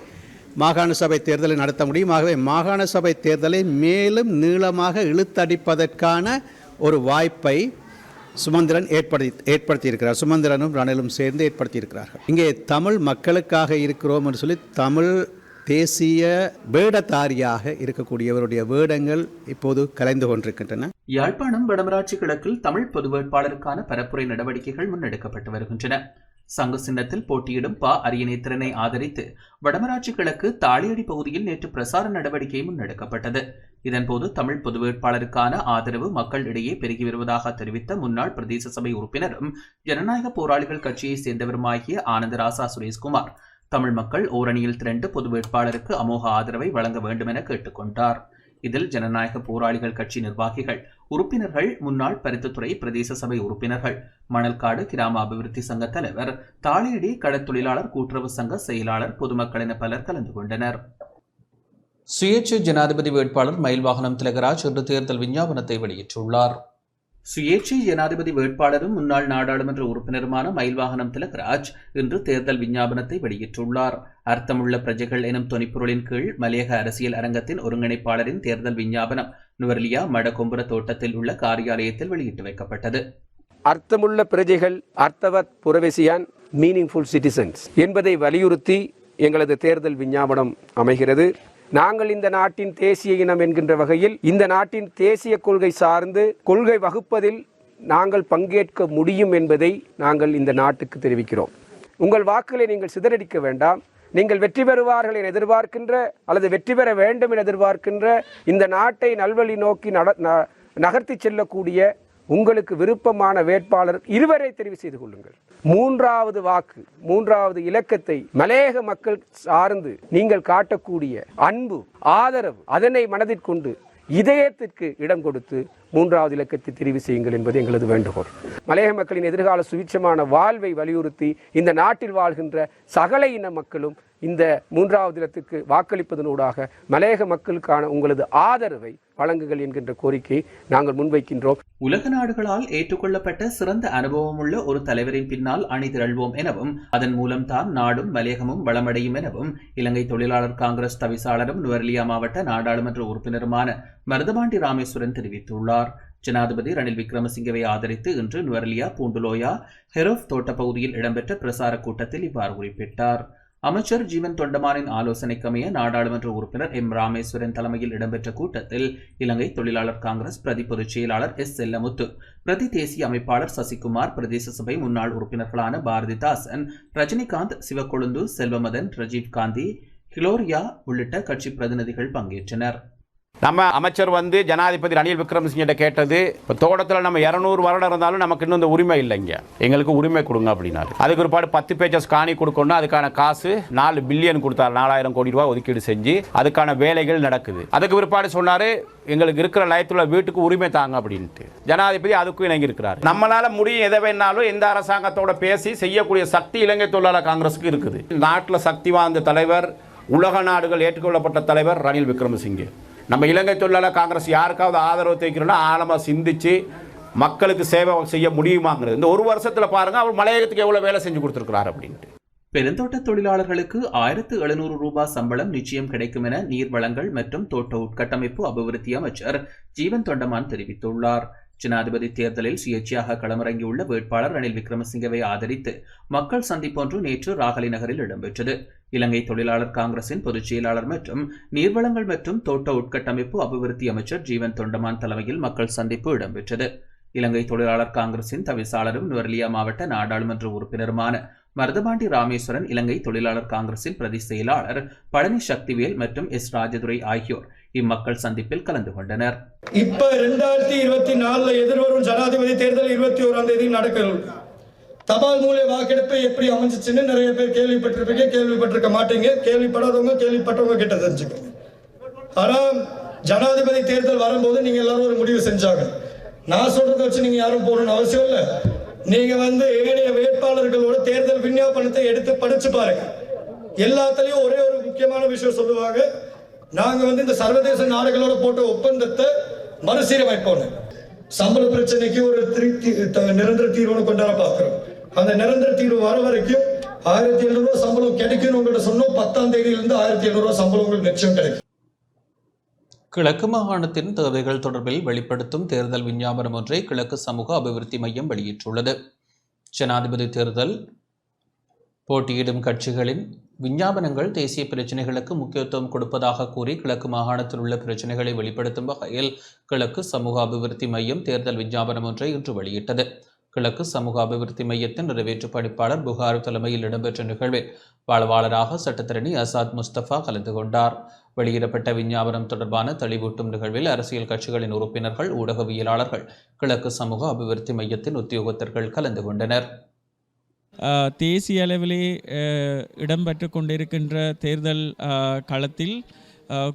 L: மாகாண சபை தேர்தலை நடத்த முடியும். ஆகவே மாகாண சபை தேர்தலை மேலும் நீளமாக இழுத்தடிப்பதற்கான ஒரு வாய்ப்பை சுமந்திரன் ஏற்படுத்தியிருக்கிறார். சுமந்திரனும் ரணிலும் சேர்ந்து ஏற்படுத்தியிருக்கிறார்கள். இங்கே தமிழ் மக்களுக்காக இருக்கிறோம் என்று சொல்லி தமிழ் தேசிய வேடதாரியாக இருக்கக்கூடியவருடைய வேடங்கள் இப்போது கலைந்து கொண்டிருக்கின்றன.
D: யாழ்ப்பாணம் வடமராட்சி கிழக்கில் தமிழ் பொது வேட்பாளருக்கான பரப்புரை நடவடிக்கைகள் முன்னெடுக்கப்பட்டு வருகின்றன. சங்க சின்னத்தில் போட்டியிடும் ப. அரியநேத்திரனை ஆதரித்து வடமராட்சி கிழக்கு தாளியடி பகுதியில் நேற்று பிரசார நடவடிக்கை முன்னெடுக்கப்பட்டது. இதன்போது தமிழ் பொது வேட்பாளருக்கான ஆதரவு மக்கள் இடையே பெருகி வருவதாக தெரிவித்த முன்னாள் பிரதேச சபை உறுப்பினரும் ஜனநாயக போராளிகள் கட்சியைச் சேர்ந்தவருமாகிய ஆனந்தராசா சுரேஷ்குமார் தமிழ் மக்கள் ஓரணியில் திரண்டு பொது வேட்பாளருக்கு அமோக ஆதரவை வழங்க வேண்டும் என கேட்டுக்கொண்டார். இதில் ஜனநாயக போராளிகள் கட்சி நிர்வாகிகள், உறுப்பினர்கள், முன்னாள் பருத்தித்துறை பிரதேச சபை உறுப்பினர்கள், மணல்காடு கிராம அபிவிருத்தி சங்க தலைவர், தாளியடி கடற்தொழிலாளர் கூட்டுறவு சங்க செயலாளர், பொதுமக்கள் என பலர் கலந்து கொண்டனர். சுயேட்சை ஜனாதிபதி வேட்பாளர் மயில்வாகனம் திலகராஜ் இன்று தேர்தல் விஞ்ஞாபனத்தை வெளியிட்டுள்ளார். சுயேட்சை ஜனாதிபதி வேட்பாளரும் முன்னாள் நாடாளுமன்ற உறுப்பினருமான மயில்வாகனம் திலகராஜ் இன்று தேர்தல் விஞ்ஞாபனத்தை வெளியிட்டுள்ளார். அர்த்தமுள்ள பிரஜைகள் எனும் தொனிப்பொருளின் கீழ் மலையக அரசியல் அரங்கத்தின் ஒருங்கிணைப்பாளரின் தேர்தல் விஞ்ஞாபனம் நுவர்லியா மடகொம்புர தோட்டத்தில் உள்ள காரியாலயத்தில் வெளியிட்டு வைக்கப்பட்டது.
M: அர்த்தமுள்ள பிரஜைகள், அர்த்தவத் புரவசியான், மீனிங்ஃபுல் சிட்டிசன்ஸ் என்பதை வலியுறுத்தி எங்களது தேர்தல் விஞ்ஞாபனம் அமைகிறது. நாங்கள் இந்த நாட்டின் தேசிய இனம் என்கின்ற வகையில் இந்த நாட்டின் தேசிய கொள்கை சார்ந்து கொள்கை வகுப்பதில் நாங்கள் பங்கேற்க முடியும் என்பதை நாங்கள் இந்த நாட்டுக்கு தெரிவிக்கிறோம். உங்கள் வாக்குகளை நீங்கள் சிதறடிக்க வேண்டாம். நீங்கள் வெற்றி பெறுவார்கள் என எதிர்பார்க்கின்ற அல்லது வெற்றி பெற வேண்டும் என எதிர்பார்க்கின்ற இந்த நாட்டை நல்வழி நோக்கி நகர்த்தி செல்லக்கூடிய உங்களுக்கு விருப்பமான வேட்பாளர் இருவரை தெரிவு செய்து கொள்ளுங்கள். மூன்றாவது இலக்கத்தை மலையக மக்கள் சார்ந்து நீங்கள் காட்டக்கூடிய அன்பு, ஆதரவு, அதனை மனதிற்கொண்டு இதயத்திற்கு இடம் கொடுத்து மூன்றாவது இலக்கத்தை தெரிவு செய்யுங்கள் என்பது எங்களது வேண்டுகோள். மலையக மக்களின் எதிர்கால சுவிட்சமான வாழ்வை வலியுறுத்தி இந்த நாட்டில் வாழ்கின்ற சகல இன மக்களும் இந்த மூன்றாவது இடத்துக்கு வாக்களிப்பதனூடாக மலையக மக்களுக்கான உங்களது ஆதரவை வழங்குகள் என்கின்ற கோரிக்கையை நாங்கள் முன்வைக்கின்றோம்.
D: உலக நாடுகளால் ஏற்றுக்கொள்ளப்பட்ட சிறந்த அனுபவமுள்ள ஒரு தலைவரின் பின்னால் அணிதிரள்வோம் எனவும் அதன் மூலம் தான் நாடும் மலையகமும் வளமடையும் எனவும் இலங்கை தொழிலாளர் காங்கிரஸ் தவிசாளரும் நுவர்லியா மாவட்ட நாடாளுமன்ற உறுப்பினருமான மருதபாண்டி ராமேஸ்வரன் தெரிவித்துள்ளார். ஜனாதிபதி ரணில் விக்ரமசிங்கவை ஆதரித்து இன்று நுவர்லியா, பூண்டுலோயா, ஹெரோப் தோட்ட பகுதியில் இடம்பெற்ற பிரசார கூட்டத்தில் இவ்வாறு குறிப்பிட்டார். அமைச்சர் ஜீவன் தொண்டமானின் ஆலோசனைக்கமைய நாடாளுமன்ற உறுப்பினர் எம். ராமேஸ்வரன் தலைமையில் இடம்பெற்ற கூட்டத்தில் இலங்கை தொழிலாளர் காங்கிரஸ் பிரதி பொதுச் செயலாளர் எஸ். செல்லமுத்து, பிரதி தேசிய அமைப்பாளர் சசிகுமார், பிரதேச சபை முன்னாள் உறுப்பினர்களான பாரதிதாசன், ரஜினிகாந்த், சிவக்கொழுந்து, செல்வமதன், ரஜீவ் காந்தி, ஹிலோரியா உள்ளிட்ட கட்சி பிரதிநிதிகள் பங்கேற்றனர்.
N: நம்ம அமைச்சர் ஜனாதிபதி ரணில் விக்ரமசிங்கிட்ட கேட்டது, இப்போ தோட்டத்தில் நம்ம 200 வருடம் இருந்தாலும் நமக்கு இன்னும் இந்த உரிமை இல்லைங்க, எங்களுக்கு உரிமை கொடுங்க அப்படின்னாரு. அதுக்கு ஒரு 10 பேஜஸ் காணி கொடுக்கணும். அதுக்கான காசு 4 பில்லியன் கொடுத்தாரு. 4000 கோடி ரூபாய் ஒதுக்கீடு செஞ்சு அதுக்கான வேலைகள் நடக்குது. அதுக்கு பிற்பாடு சொன்னாரு, எங்களுக்கு இருக்கிற லயத்துல வீட்டுக்கு உரிமை தாங்க அப்படின்ட்டு. ஜனாதிபதி அதுக்கும் இணங்கி இருக்கிறார். நம்மளால முடியும் எதை வேணாலும் எந்த அரசாங்கத்தோட பேசி செய்யக்கூடிய சக்தி இலங்கை தொழிலாளர் காங்கிரஸுக்கு இருக்குது. நாட்டில் சக்தி வாய்ந்த தலைவர், உலக நாடுகள் ஏற்றுக்கொள்ளப்பட்ட தலைவர் ரணில் விக்ரமசிங்கே. நம்ம இலங்கை தொழிலாளர் காங்கிரஸ் யாருக்காவது ஆதரவு தெரிவிக்கிறோம்னா ஆழமாக சிந்திச்சு மக்களுக்கு சேவை செய்ய முடியுமாங்கிறது. இந்த ஒரு வருஷத்தில் பாருங்க அவர் மலையகத்துக்கு எவ்வளவு வேலை செஞ்சு கொடுத்துருக்கிறார் அப்படின்ட்டு.
D: பெருந்தோட்ட தொழிலாளர்களுக்கு 1700 ரூபாய் சம்பளம் நிச்சயம் கிடைக்கும் என நீர் வளங்கள் மற்றும் தோட்ட உட்கட்டமைப்பு அபிவிருத்தி அமைச்சர் ஜீவன் தொண்டமான் தெரிவித்துள்ளார். ஜனாதிபதி தேர்தலில் சுயேட்சையாக களமிறங்கியுள்ள வேட்பாளர் ரணில் விக்ரமசிங்கவை ஆதரித்து மக்கள் சந்திப்பொன்று நேற்று ராகலி நகரில் இடம்பெற்றது. இலங்கை தொழிலாளர் காங்கிரசின் பொதுச் செயலாளர் மற்றும் நீர்வளங்கள் மற்றும் தோட்ட உட்கட்டமைப்பு அபிவிருத்தி அமைச்சர் ஜீவன் தொண்டமான் தலைமையில் மக்கள் சந்திப்பு இடம்பெற்றது. இலங்கை தொழிலாளர் காங்கிரசின் தவிசாளரும் நுவர்லியா மாவட்ட நாடாளுமன்ற உறுப்பினருமான மருதபாண்டி ராமேஸ்வரன், இலங்கை தொழிலாளர் காங்கிரசின் பிரதி செயலாளர் பழனி சக்திவேல் மற்றும் எஸ். ராஜதுரை ஆகியோர் இம்மக்கள் சந்திப்பில் கலந்து கொண்டனர்.
G: இப்ப 2024 எதிர்வரும் ஜனாதிபதி தேர்தல் 21ஆம் தேதி நடக்கிறது. தபால் மூல வாக்கெடுப்பு எப்படி அமைஞ்சிச்சுன்னு நிறைய பேர் கேள்விப்பட்டிருப்பீங்க, கேள்விப்பட்டிருக்க மாட்டீங்க. கேள்விப்படாதவங்க கேள்விப்பட்டவங்க கிட்ட தெரிஞ்சுக்கோங்க. ஆனா ஜனாதிபதி தேர்தல் வரும்போது நீங்க எல்லாரும் ஒரு முடிவு செஞ்சாங்க. நான் சொல்றதை வச்சு நீங்க யாரும் போகணும்னு அவசியம் இல்லை. நீங்க ஏனைய வேட்பாளர்களோட தேர்தல் விஞ்ஞாபனத்தை எடுத்து படிச்சு பாருங்க. எல்லாத்துலயும் ஒரே ஒரு முக்கியமான விஷயம் சொல்லுவாங்க, நாங்க இந்த சர்வதேச நாடுகளோட போட்ட ஒப்பந்தத்தை மறுசீரமைப்போம். சம்பள பிரச்சனைக்கு ஒரு நிரந்தர தீர்வு கொண்டு வர பார்க்கிறோம். அந்த நிரந்தர தீர்வு வர வரைக்கும் 1700 ரூபாய் சம்பளம் கிடைக்கும் உங்கள்கிட்ட சொன்னோம். 10ஆம் தேதியிலிருந்து 1700 ரூபாய் சம்பளம் உங்களுக்கு நிச்சயம் கிடைக்கும்.
D: கிழக்கு மாகாணத்தின் தேவைகள் தொடர்பில் வெளிப்படுத்தும் தேர்தல் விஞ்ஞாபனம் ஒன்றை கிழக்கு சமூக அபிவிருத்தி மையம் வெளியிட்டுள்ளது. ஜனாதிபதி தேர்தல் போட்டியிடும் கட்சிகளின் விஞ்ஞாபனங்கள் தேசிய பிரச்சினைகளுக்கு முக்கியத்துவம் கொடுப்பதாக கூறி கிழக்கு மாகாணத்தில் உள்ள பிரச்சினைகளை வெளிப்படுத்தும் வகையில் கிழக்கு சமூக அபிவிருத்தி மையம் தேர்தல் விஞ்ஞாபனம் ஒன்றை இன்று வெளியிட்டது. கிழக்கு சமூக அபிவிருத்தி மையத்தின் நிறைவேற்று பணிப்பாளர் புகார் தலைமையில் இடம்பெற்ற நிகழ்வில் வாழ்வாளராக சட்டத்தரணி அசாத் முஸ்தபா கலந்து கொண்டார். வெளியிடப்பட்ட விஞ்ஞாபனம் தொடர்பான தெளிவூட்டும் நிகழ்வில் அரசியல் கட்சிகளின் உறுப்பினர்கள், ஊடகவியலாளர்கள், கிழக்கு சமூக அபிவிருத்தி மையத்தின் உத்தியோகத்தர்கள் கலந்து கொண்டனர்.
O: தேசிய அளவிலே இடம்பெற்று கொண்டிருக்கின்ற தேர்தல் களத்தில்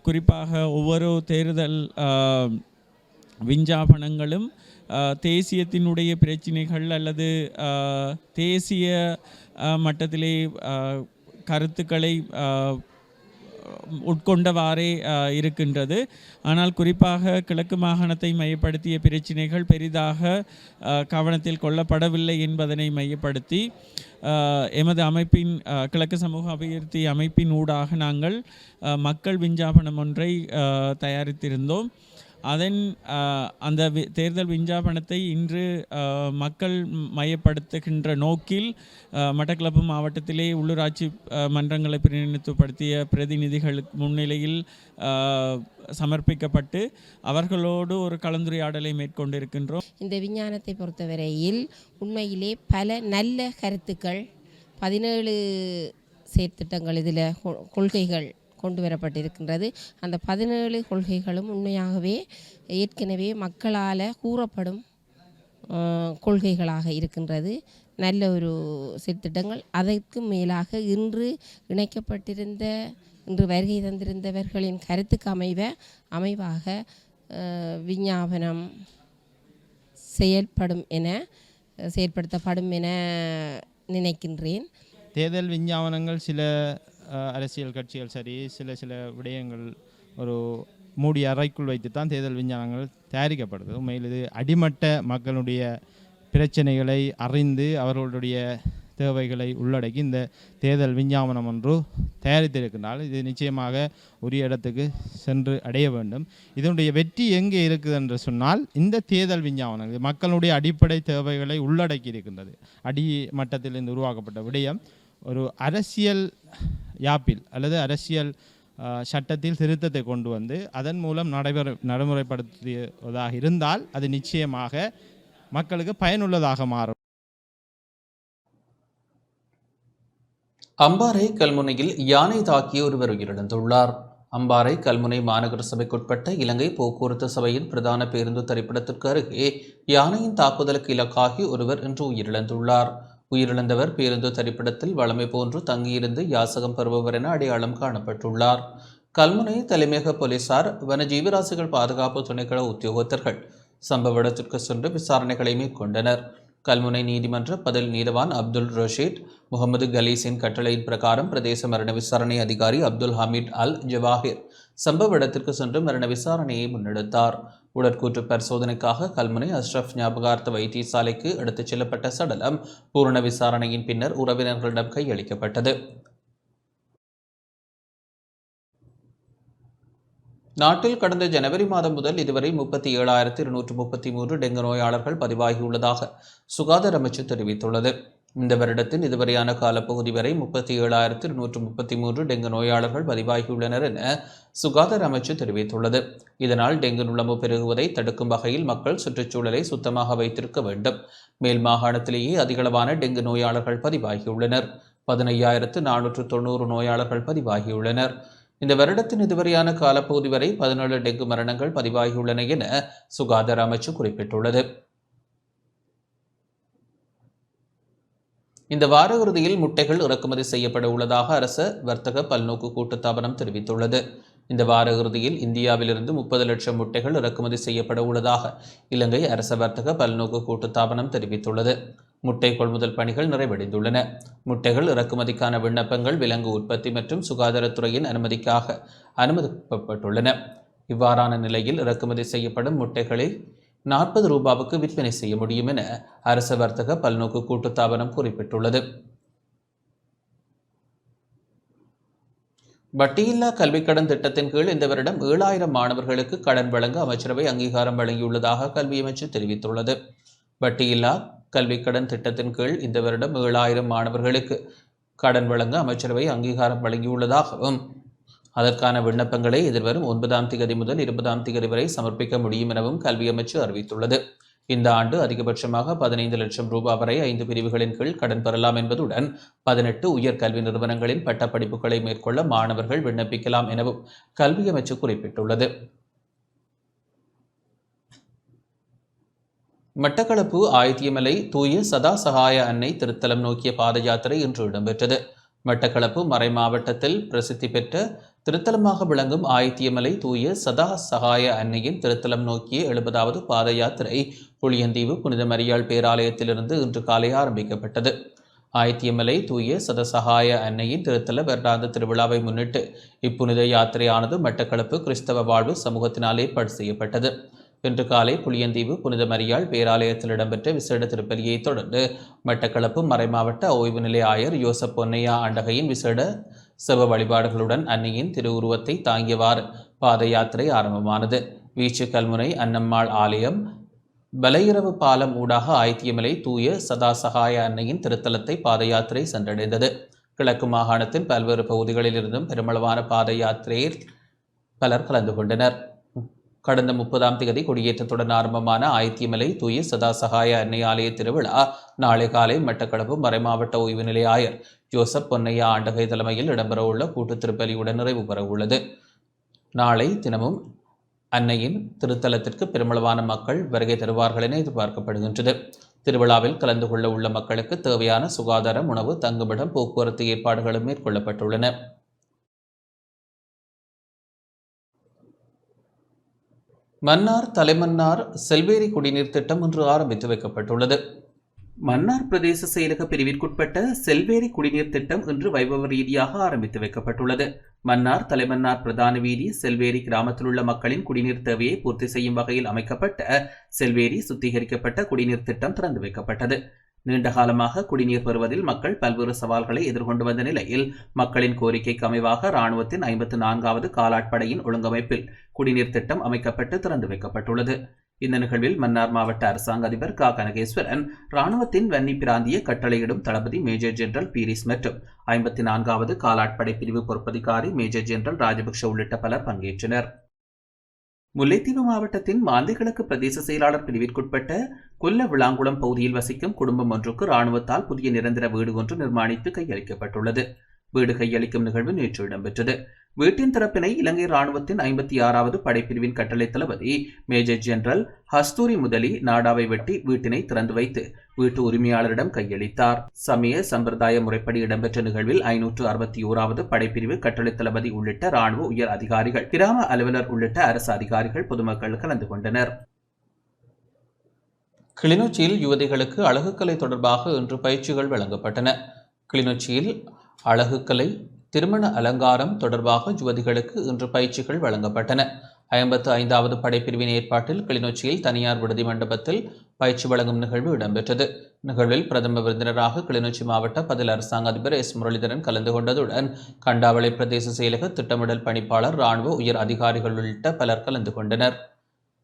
O: குறிப்பாக ஒவ்வொரு தேர்தல் விஞ்ஞாபனங்களும் தேசியத்தினுடைய பிரச்சினைகள் அல்லது தேசிய மட்டத்திலே கருத்துக்களை உட்கொண்டவாறே இருக்கின்றது. ஆனால் குறிப்பாக கிழக்கு மாகாணத்தை மையப்படுத்திய பிரச்சினைகள் பெரிதாக கவனத்தில் கொள்ளப்படவில்லை என்பதனை மையப்படுத்தி எமது அமைப்பின் கிழக்கு சமூக அபிவிருத்தி அமைப்பின் ஊடாக நாங்கள் மக்கள் விஞ்ஞாபனம் ஒன்றை தயாரித்திருந்தோம். அந்த தேர்தல் விஞ்ஞாபனத்தை இன்று மக்கள் மையப்படுத்துகின்ற நோக்கில் மட்டக்களப்பு மாவட்டத்திலே உள்ளூராட்சி மன்றங்களை பிரதிநிதித்துவப்படுத்திய பிரதிநிதிகளுக்கு முன்னிலையில் சமர்ப்பிக்கப்பட்டு அவர்களோடு ஒரு கலந்துரையாடலை மேற்கொண்டிருக்கின்றோம்.
P: இந்த விஞ்ஞானத்தை பொறுத்தவரையில் உண்மையிலே பல நல்ல கருத்துக்கள் 17 செயற்திட்டங்கள் இதில் கொள்கைகள் கொண்டு வரப்பட்டிருக்கின்றது. அந்த 17 கொள்கைகளும் உண்மையாகவே ஏற்கனவே மக்களால் கூறப்படும் கொள்கைகளாக இருக்கின்றது. நல்ல ஒரு செயற்திட்டங்கள். அதற்கு மேலாக இன்று இன்று வருகை தந்திருந்தவர்களின் கருத்துக்கு அமைவாக விஞ்ஞாபனம் செயல்படுத்தப்படும் என நினைக்கின்றேன்.
O: தேர்தல் விஞ்ஞாபனங்கள் சில அரசியல் கட்சிகள் சில விடயங்கள் ஒரு மூடிய அறைக்குள் வைத்து தான் தேர்தல் விஞ்ஞானங்கள் தயாரிக்கப்படுது. உண்மையில் இது அடிமட்ட மக்களுடைய பிரச்சனைகளை அறிந்து அவர்களுடைய தேவைகளை உள்ளடக்கி இந்த தேர்தல் விஞ்ஞாபனம் ஒன்று தயாரித்திருக்கின்றால் இது நிச்சயமாக உரிய இடத்துக்கு சென்று அடைய வேண்டும். இதனுடைய வெற்றி எங்கே இருக்குது என்று சொன்னால் இந்த தேர்தல் விஞ்ஞாபனங்கள் மக்களுடைய அடிப்படை தேவைகளை உள்ளடக்கி இருக்கின்றது. அடிமட்டத்திலிருந்து உருவாக்கப்பட்ட விடயம் ஒரு அரசியல் யாப்பில் அல்லது அரசியல் சட்டத்தில் திருத்தத்தை கொண்டு வந்து அதன் மூலம் நடைமுறைப்படுத்துவதாக இருந்தால் அது நிச்சயமாக மக்களுக்கு பயனுள்ளதாக மாறும்.
D: அம்பாறை கல்முனையில் யானை தாக்கிய ஒருவர் உயிரிழந்துள்ளார். அம்பாறை கல்முனை மாநகர சபைக்குட்பட்ட இலங்கை போக்குவரத்து சபையின் பிரதான பேருந்து திரைப்படத்திற்கு அருகே யானையின் தாக்குதலுக்கு இலக்காகி ஒருவர் இன்று உயிரிழந்துள்ளார். உயிரிழந்தவர் பேருந்து திரைப்படத்தில் வழமை போன்று தங்கியிருந்து யாசகம் பெறுபவர் என அடையாளம் காணப்பட்டுள்ளார். கல்முனை தலைமையக போலீசார் வனஜீவராசிகள் பாதுகாப்பு திணைக்கள உத்தியோகத்தர்கள் சம்பவ இடத்திற்கு சென்று விசாரணைகளை மேற்கொண்டனர். கல்முனை நீதிமன்ற பதில் நீதவான் அப்துல் ரஷீத் முகமது கலீஸின் கட்டளையின் பிரகாரம் பிரதேச மரண விசாரணை அதிகாரி அப்துல் ஹமீத் அல் ஜவாஹிர் சம்பவ இடத்திற்கு சென்று மரண விசாரணையை முன்னெடுத்தார். உடற்கூற்று பரிசோதனைக்காக கல்முனை அஷ்ரஃப் ஞாபகார்த்த வைத்தியசாலைக்கு எடுத்துச் செல்லப்பட்ட சடலம் பூரண விசாரணையின் பின்னர் உறவினர்களிடம் கையளிக்கப்பட்டது. நாட்டில் கடந்த ஜனவரி மாதம் முதல் இதுவரை 37,233 டெங்கு நோயாளர்கள் பதிவாகியுள்ளதாக சுகாதார அமைச்சு தெரிவித்துள்ளது. இந்த வருடத்தின் இதுவரையான காலப்பகுதி வரை 37,233 டெங்கு நோயாளர்கள் பதிவாகியுள்ளனர் என சுகாதார அமைச்சு தெரிவித்துள்ளது. இதனால் டெங்கு நுளம்பு பெருகுவதை தடுக்கும் வகையில் மக்கள் சுற்றுச்சூழலை சுத்தமாக வைத்திருக்க வேண்டும். மேல் மாகாணத்திலேயே அதிகளவான டெங்கு நோயாளர்கள் பதிவாகியுள்ளனர். 15,490 நோயாளர்கள் பதிவாகியுள்ளனர். இந்த வருடத்தின் இதுவரையான காலப்பகுதி வரை 17 டெங்கு மரணங்கள் பதிவாகியுள்ளன என சுகாதார அமைச்சு குறிப்பிட்டுள்ளது. இந்த வார இறுதியில் முட்டைகள் இறக்குமதி செய்யப்பட உள்ளதாக அரச வர்த்தக பல்நோக்கு கூட்டுத்தாபனம் தெரிவித்துள்ளது. இந்த வார இறுதியில் இந்தியாவிலிருந்து 30 லட்சம் முட்டைகள் இறக்குமதி செய்யப்பட உள்ளதாக இலங்கை அரச வர்த்தக பல்நோக்கு கூட்டுத்தாபனம் தெரிவித்துள்ளது. முட்டை கொள்முதல் பணிகள் நிறைவடைந்துள்ளன. முட்டைகள் இறக்குமதிக்கான விண்ணப்பங்கள் விலங்கு உற்பத்தி மற்றும் சுகாதாரத்துறையின் அனுமதிக்காக அனுமதிக்கப்பட்டுள்ளன. இவ்வாறான நிலையில் இறக்குமதி செய்யப்படும் முட்டைகளை 40 ரூபாவுக்கு விற்பனை செய்ய முடியும் என அரச வர்த்தக பல்நோக்கு கூட்டுத்தாபனம் குறிப்பிட்டுள்ளது. வட்டியில்லா கல்விக்கடன் திட்டத்தின் கீழ் இந்த வருடம் 7,000 மாணவர்களுக்கு கடன் வழங்க அமைச்சரவை அங்கீகாரம் வழங்கியுள்ளதாக கல்வி அமைச்சு தெரிவித்துள்ளது. வட்டியில்லா கல்விக்கடன் திட்டத்தின் கீழ் இந்த வருடம் 7,000 மாணவர்களுக்கு கடன் வழங்க அமைச்சரவை அங்கீகாரம் வழங்கியுள்ளதாகவும் அதற்கான விண்ணப்பங்களை எதிர்வரும் 9ஆம் தேதி முதல் 20ஆம் தேதி வரை சமர்ப்பிக்க முடியும் எனவும் கல்வி அமைச்சு அறிவித்துள்ளது. இந்த ஆண்டு அதிகபட்சமாக 15 லட்சம் ரூபாய் வரை 5 பிரிவுகளின் கீழ் கடன் பெறலாம் என்பதுடன் 18 உயர்கல்வி நிறுவனங்களின் பட்டப்படிப்புகளை மேற்கொள்ள மாணவர்கள் விண்ணப்பிக்கலாம் எனவும் கல்வி அமைச்சு குறிப்பிட்டுள்ளது. மட்டக்களப்பு ஆயத்தியமலை தூய சதா சகாய அன்னை திருத்தலம் நோக்கிய பாத யாத்திரை இன்று இடம்பெற்றது. மட்டக்களப்பு மறை மாவட்டத்தில் பிரசித்தி பெற்ற திருத்தலமாக விளங்கும் ஆயத்தியமலை தூய சதா சகாய அன்னையின் திருத்தலம் நோக்கிய 70வது பாத யாத்திரை புளியந்தீவு புனித மரியாள் பேராலயத்திலிருந்து இன்று காலை ஆரம்பிக்கப்பட்டது. ஆயத்தியமலை தூய சதசகாய அன்னையின் திருத்தல வருடாந்த திருவிழாவை முன்னிட்டு இப்புனித யாத்திரையானது மட்டக்களப்பு கிறிஸ்தவ வாழ்வு சமூகத்தினால் ஏற்பாடு செய்யப்பட்டது. இன்று காலை புளியந்தீவு புனித மரியாள் பேராலயத்தில் இடம்பெற்ற விசேட திருப்பலியை தொடர்ந்து மட்டக்களப்பு மறைமாவட்ட ஓய்வு நிலைய ஆயர் யோசப் பொன்னையா ஆண்டகையின் விசேட செப வழிபாடுகளுடன் அன்னையின் திருவுருவத்தை தாங்கியவாறு பாத யாத்திரை ஆரம்பமானது. வீச்சு கல்முனை அன்னம்மாள் ஆலயம் பலையிரவு பாலம் ஊடாக ஆயத்தியமலை தூய சதாசகாய அன்னையின் திருத்தலத்தை பாத யாத்திரை சென்றடைந்தது. கிழக்கு மாகாணத்தின் பல்வேறு பகுதிகளில் இருந்தும் பெருமளவான பாத யாத்திரையில் பலர் கலந்து கொண்டனர். கடந்த 30ஆம் தேதி கொடியேற்றத்துடன் ஆரம்பமான ஆயத்தியமலை தூய சதாசகாய அன்னை ஆலய திருவிழா நாளை காலை மட்டக்களப்பு மறைமாவட்ட ஓய்வு நிலைய ஆயர் ஜோசப் பொன்னையா ஆண்டகை தலைமையில் இடம்பெறவுள்ள கூட்டு திருப்பலியுடன் நிறைவு பெறவுள்ளது. நாளை தினமும் அன்னையின் திருத்தலத்திற்கு பெருமளவான மக்கள் வருகை தருவார்கள் என எதிர்பார்க்கப்படுகின்றது. திருவிழாவில் கலந்து கொள்ள உள்ள மக்களுக்கு தேவையான சுகாதாரம், உணவு, தங்குமிடம், போக்குவரத்து ஏற்பாடுகளும் மேற்கொள்ளப்பட்டுள்ளன. மன்னார் தலைமன்னார் செல்வேரி குடிநீர் திட்டம் இன்று ஆரம்பித்து வைக்கப்பட்டுள்ளது. மன்னார் பிரதேச செயலக பிரிவிற்குட்பட்ட செல்வேரி குடிநீர் திட்டம் இன்று வைபவ ரீதியாக ஆரம்பித்து வைக்கப்பட்டுள்ளது. மன்னார் தலைமன்னார் பிரதான வீதி செல்வேரி கிராமத்தில் உள்ள மக்களின் குடிநீர் தேவையை பூர்த்தி செய்யும் வகையில் அமைக்கப்பட்ட செல்வேரி சுத்திகரிக்கப்பட்ட குடிநீர் திட்டம் திறந்து வைக்கப்பட்டது. நீண்ட காலமாக குடிநீர் பெறுவதில் மக்கள் பல்வேறு சவால்களை எதிர்கொண்டு வந்த நிலையில் மக்களின் கோரிக்கைக்கு அமைவாக இராணுவத்தின் 54வது காலாட்படையின் ஒழுங்கமைப்பில் குடிநீர் திட்டம் அமைக்கப்பட்டு திறந்து வைக்கப்பட்டுள்ளது. இந்த நிகழ்வில் மன்னார் மாவட்ட அரசாங்க அதிபர் க. கனகேஸ்வரன், இராணுவத்தின் வன்னி பிராந்திய கட்டளையிடும் தளபதி மேஜர் ஜெனரல் பீரிஸ் மற்றும் 54வது காலாட்படை பிரிவு பொறுப்பதிகாரி மேஜர் ஜெனரல் ராஜபக்ஷ உள்ளிட்ட பலர் பங்கேற்றனர். முல்லைத்தீவு மாவட்டத்தின் மாந்தை கிழக்கு பிரதேச செயலாளர் பிரிவிற்குட்பட்ட கொல்ல விளாங்குளம் பகுதியில் வசிக்கும் குடும்பம் ஒன்றுக்கு இராணுவத்தால் புதிய நிரந்தர வீடு ஒன்று நிர்மாணித்து கையளிக்கப்பட்டுள்ளது. வீடு கையளிக்கும் நிகழ்வு நேற்று இடம்பெற்றது. வீட்டின் திறப்பினை இலங்கை இராணுவத்தின் 56வது படைப்பிரிவின் கட்டளை தளபதி மேஜர் ஜெனரல் ஹஸ்தூரி முதலி நாடாவை வெட்டி வீட்டினை திறந்து வைத்து வீட்டு உரிமையாளரிடம் கையளித்தார். சமய சம்பிரதாய முறைப்படி இடம்பெற்ற நிகழ்வில் 561வது படைப்பிரிவு கட்டளை தளபதி உள்ளிட்ட இராணுவ உயர் அதிகாரிகள், கிராம அலுவலர் உள்ளிட்ட அரசு அதிகாரிகள், பொதுமக்கள் கலந்து கொண்டனர். கிளிநொச்சியில் யுவதிகளுக்கு அழகுக்கலை தொடர்பாக இன்று பயிற்சிகள் வழங்கப்பட்டன. கிளிநொச்சியில் அழகுக்கலை, திருமண அலங்காரம் தொடர்பாக யுவதிகளுக்கு இன்று பயிற்சிகள் வழங்கப்பட்டன. 55வது படைப்பிரிவின் ஏற்பாட்டில் கிளிநொச்சியில் தனியார் விடுதி மண்டபத்தில் பயிற்சி வழங்கும் நிகழ்வு இடம்பெற்றது. நிகழ்வில் பிரதம விருந்தினராக கிளிநொச்சி மாவட்ட பதில் அரசாங்க அதிபர் எஸ். முரளிதரன் கலந்து கொண்டதுடன் கண்டாவளை பிரதேச செயலக திட்டமிடல் பணிப்பாளர், இராணுவ உயர் அதிகாரிகள் உள்ளிட்ட பலர் கலந்து கொண்டனர்.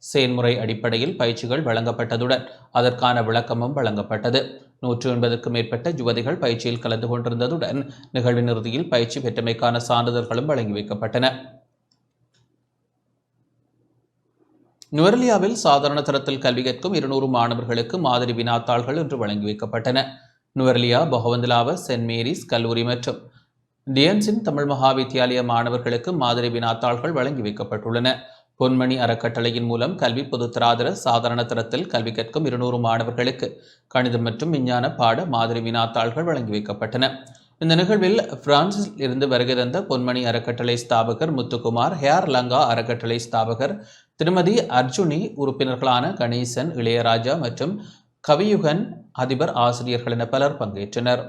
D: செயன்முறை அடிப்படையில் பயிற்சிகள் வழங்கப்பட்டதுடன் அதற்கான விளக்கமும் வழங்கப்பட்டது. 180க்கும் மேற்பட்ட யுவதிகள் பயிற்சியில் கலந்து கொண்டிருந்ததுடன் நிகழ்வின் இறுதியில் பயிற்சி பெற்றமைக்கான சான்றிதழ்களும் வழங்கி வைக்கப்பட்டன. நுவரெலியாவில் சாதாரண தரத்தில் கல்வி கற்கும் 200 மாணவர்களுக்கு மாதிரி வினாத்தாள்கள் இன்று வழங்கி வைக்கப்பட்டன. நுவரெலியா, பொகவந்தலாவ, சென்ட் மேரிஸ் கல்லூரி மற்றும் டியன்சின் தமிழ் மகாவித்தியாலய மாணவர்களுக்கு மாதிரி வினாத்தாள்கள் வழங்கி வைக்கப்பட்டுள்ளன. பொன்மணி அறக்கட்டளையின் மூலம் கல்வி பொதுத்தராதர சாதாரண தரத்தில் கல்வி கற்கும் 200 மாணவர்களுக்கு கணிதம் மற்றும் விஞ்ஞான பாட மாதிரி வினாத்தாள்கள் வழங்கி வைக்கப்பட்டன. இந்த நிகழ்வில் பிரான்சில் இருந்து வருகை தந்த பொன்மணி அறக்கட்டளை ஸ்தாபகர் முத்துக்குமார், ஹேர் லங்கா அறக்கட்டளை ஸ்தாபகர் திருமதி அர்ஜுனி, உறுப்பினர்களான கணேசன், இளையராஜா மற்றும் கவியுகன், அதிபர், ஆசிரியர்கள் என பலர் பங்கேற்றனர்.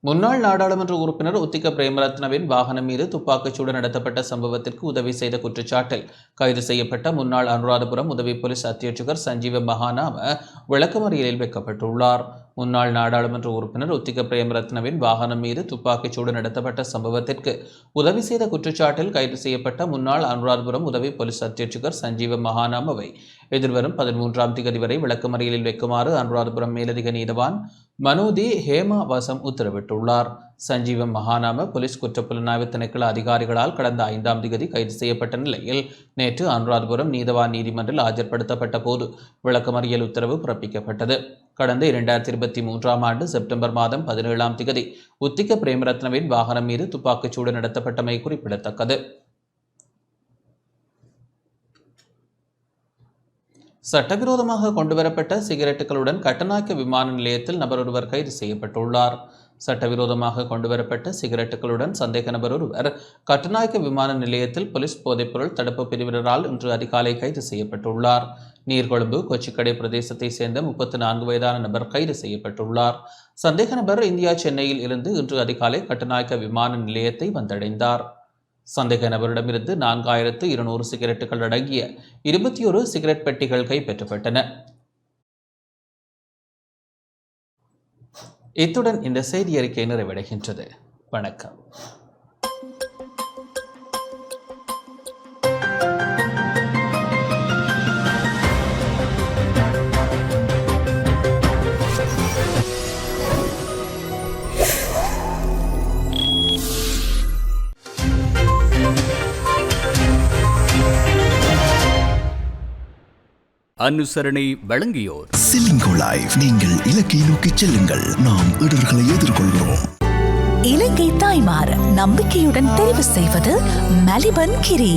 D: முன்னாள் நாடாளுமன்ற உறுப்பினர் உத்திக பிரேமரத்னவின் வாகனம் மீது துப்பாக்கிச்சூடு நடத்தப்பட்ட சம்பவத்திற்கு உதவி செய்த குற்றச்சாட்டில் கைது செய்யப்பட்ட முன்னாள் அனுராதபுரம் உதவி போலீஸ் அத்தியட்சகர் சஞ்சீவ மகானாம விளக்கமறியலில் வைக்கப்பட்டுள்ளார். முன்னாள் நாடாளுமன்ற உறுப்பினர் உத்திக பிரேமரத்னவின் வாகனம் மீது துப்பாக்கிச்சூடு நடத்தப்பட்ட சம்பவத்திற்கு உதவி செய்த குற்றச்சாட்டில் கைது செய்யப்பட்ட முன்னாள் அனுராதபுரம் உதவி போலீஸ் அத்தியட்சகர் சஞ்சீவ மகாநாமவை எதிர்வரும் 13ஆம் தேதி வரை விளக்கமறியலில் வைக்குமாறு அனுராதபுரம் மேலதிக நீதவான் மனோதி ஹேமா வாசம் உத்தரவிட்டுள்ளார். சஞ்சீவ மகாநாம போலீஸ் குற்றப்புலனாய்வு திணைக்கள அதிகாரிகளால் கடந்த 5ஆம் தேதி கைது செய்யப்பட்ட நிலையில் நேற்று அனுராதபுரம் நீதவான் நீதிமன்றில் ஆஜர்படுத்தப்பட்ட போது விளக்கமறியல் உத்தரவு பிறப்பிக்கப்பட்டது. கடந்த 2023ஆம் ஆண்டு செப்டம்பர் மாதம் 17ஆம் தேதி உத்திக பிரேமரத்னவின் வாகனம் மீது துப்பாக்கிச்சூடு நடத்தப்பட்டமை குறிப்பிடத்தக்கது. சட்டவிரோதமாக கொண்டுவரப்பட்ட சிகரெட்டுகளுடன் கட்டநாயக்க விமான நிலையத்தில் நபர் ஒருவர் கைது செய்யப்பட்டுள்ளார். சட்டவிரோதமாக கொண்டுவரப்பட்ட சிகரெட்டுகளுடன் சந்தேக நபர் ஒருவர் கட்டநாயக்க விமான நிலையத்தில் போலீஸ் போதைப்பொருள் தடுப்பு பிரிவினரால் இன்று அதிகாலை கைது செய்யப்பட்டுள்ளார். நீர்கொழும்பு கொச்சிக்கடை பிரதேசத்தை சேர்ந்த 34 வயதான நபர் கைது செய்யப்பட்டுள்ளார். சந்தேக நபர் இந்தியா சென்னையில் இருந்து இன்று அதிகாலை கட்டநாயக்க விமான நிலையத்தை வந்தடைந்தார். சந்தேக நபரிடமிருந்து 4200 சிகரெட்டுகள் அடங்கிய 21 சிகரெட் பெட்டிகள் கைப்பற்றப்பட்டன. இத்துடன் இந்த செய்தி அறிக்கை நிறைவடைகின்றது. வணக்கம்.
Q: அனுசரணை வழங்கியோர்
B: சிலிங்கோ லைஃப். நீங்கள் இலக்கை நோக்கி செல்லுங்கள், நாம் இடர்களை எதிர்கொள்கிறோம்.
C: இலங்கை தாய்மார் நம்பிக்கையுடன் தெரிவு செய்வது மலிபன் கிரி.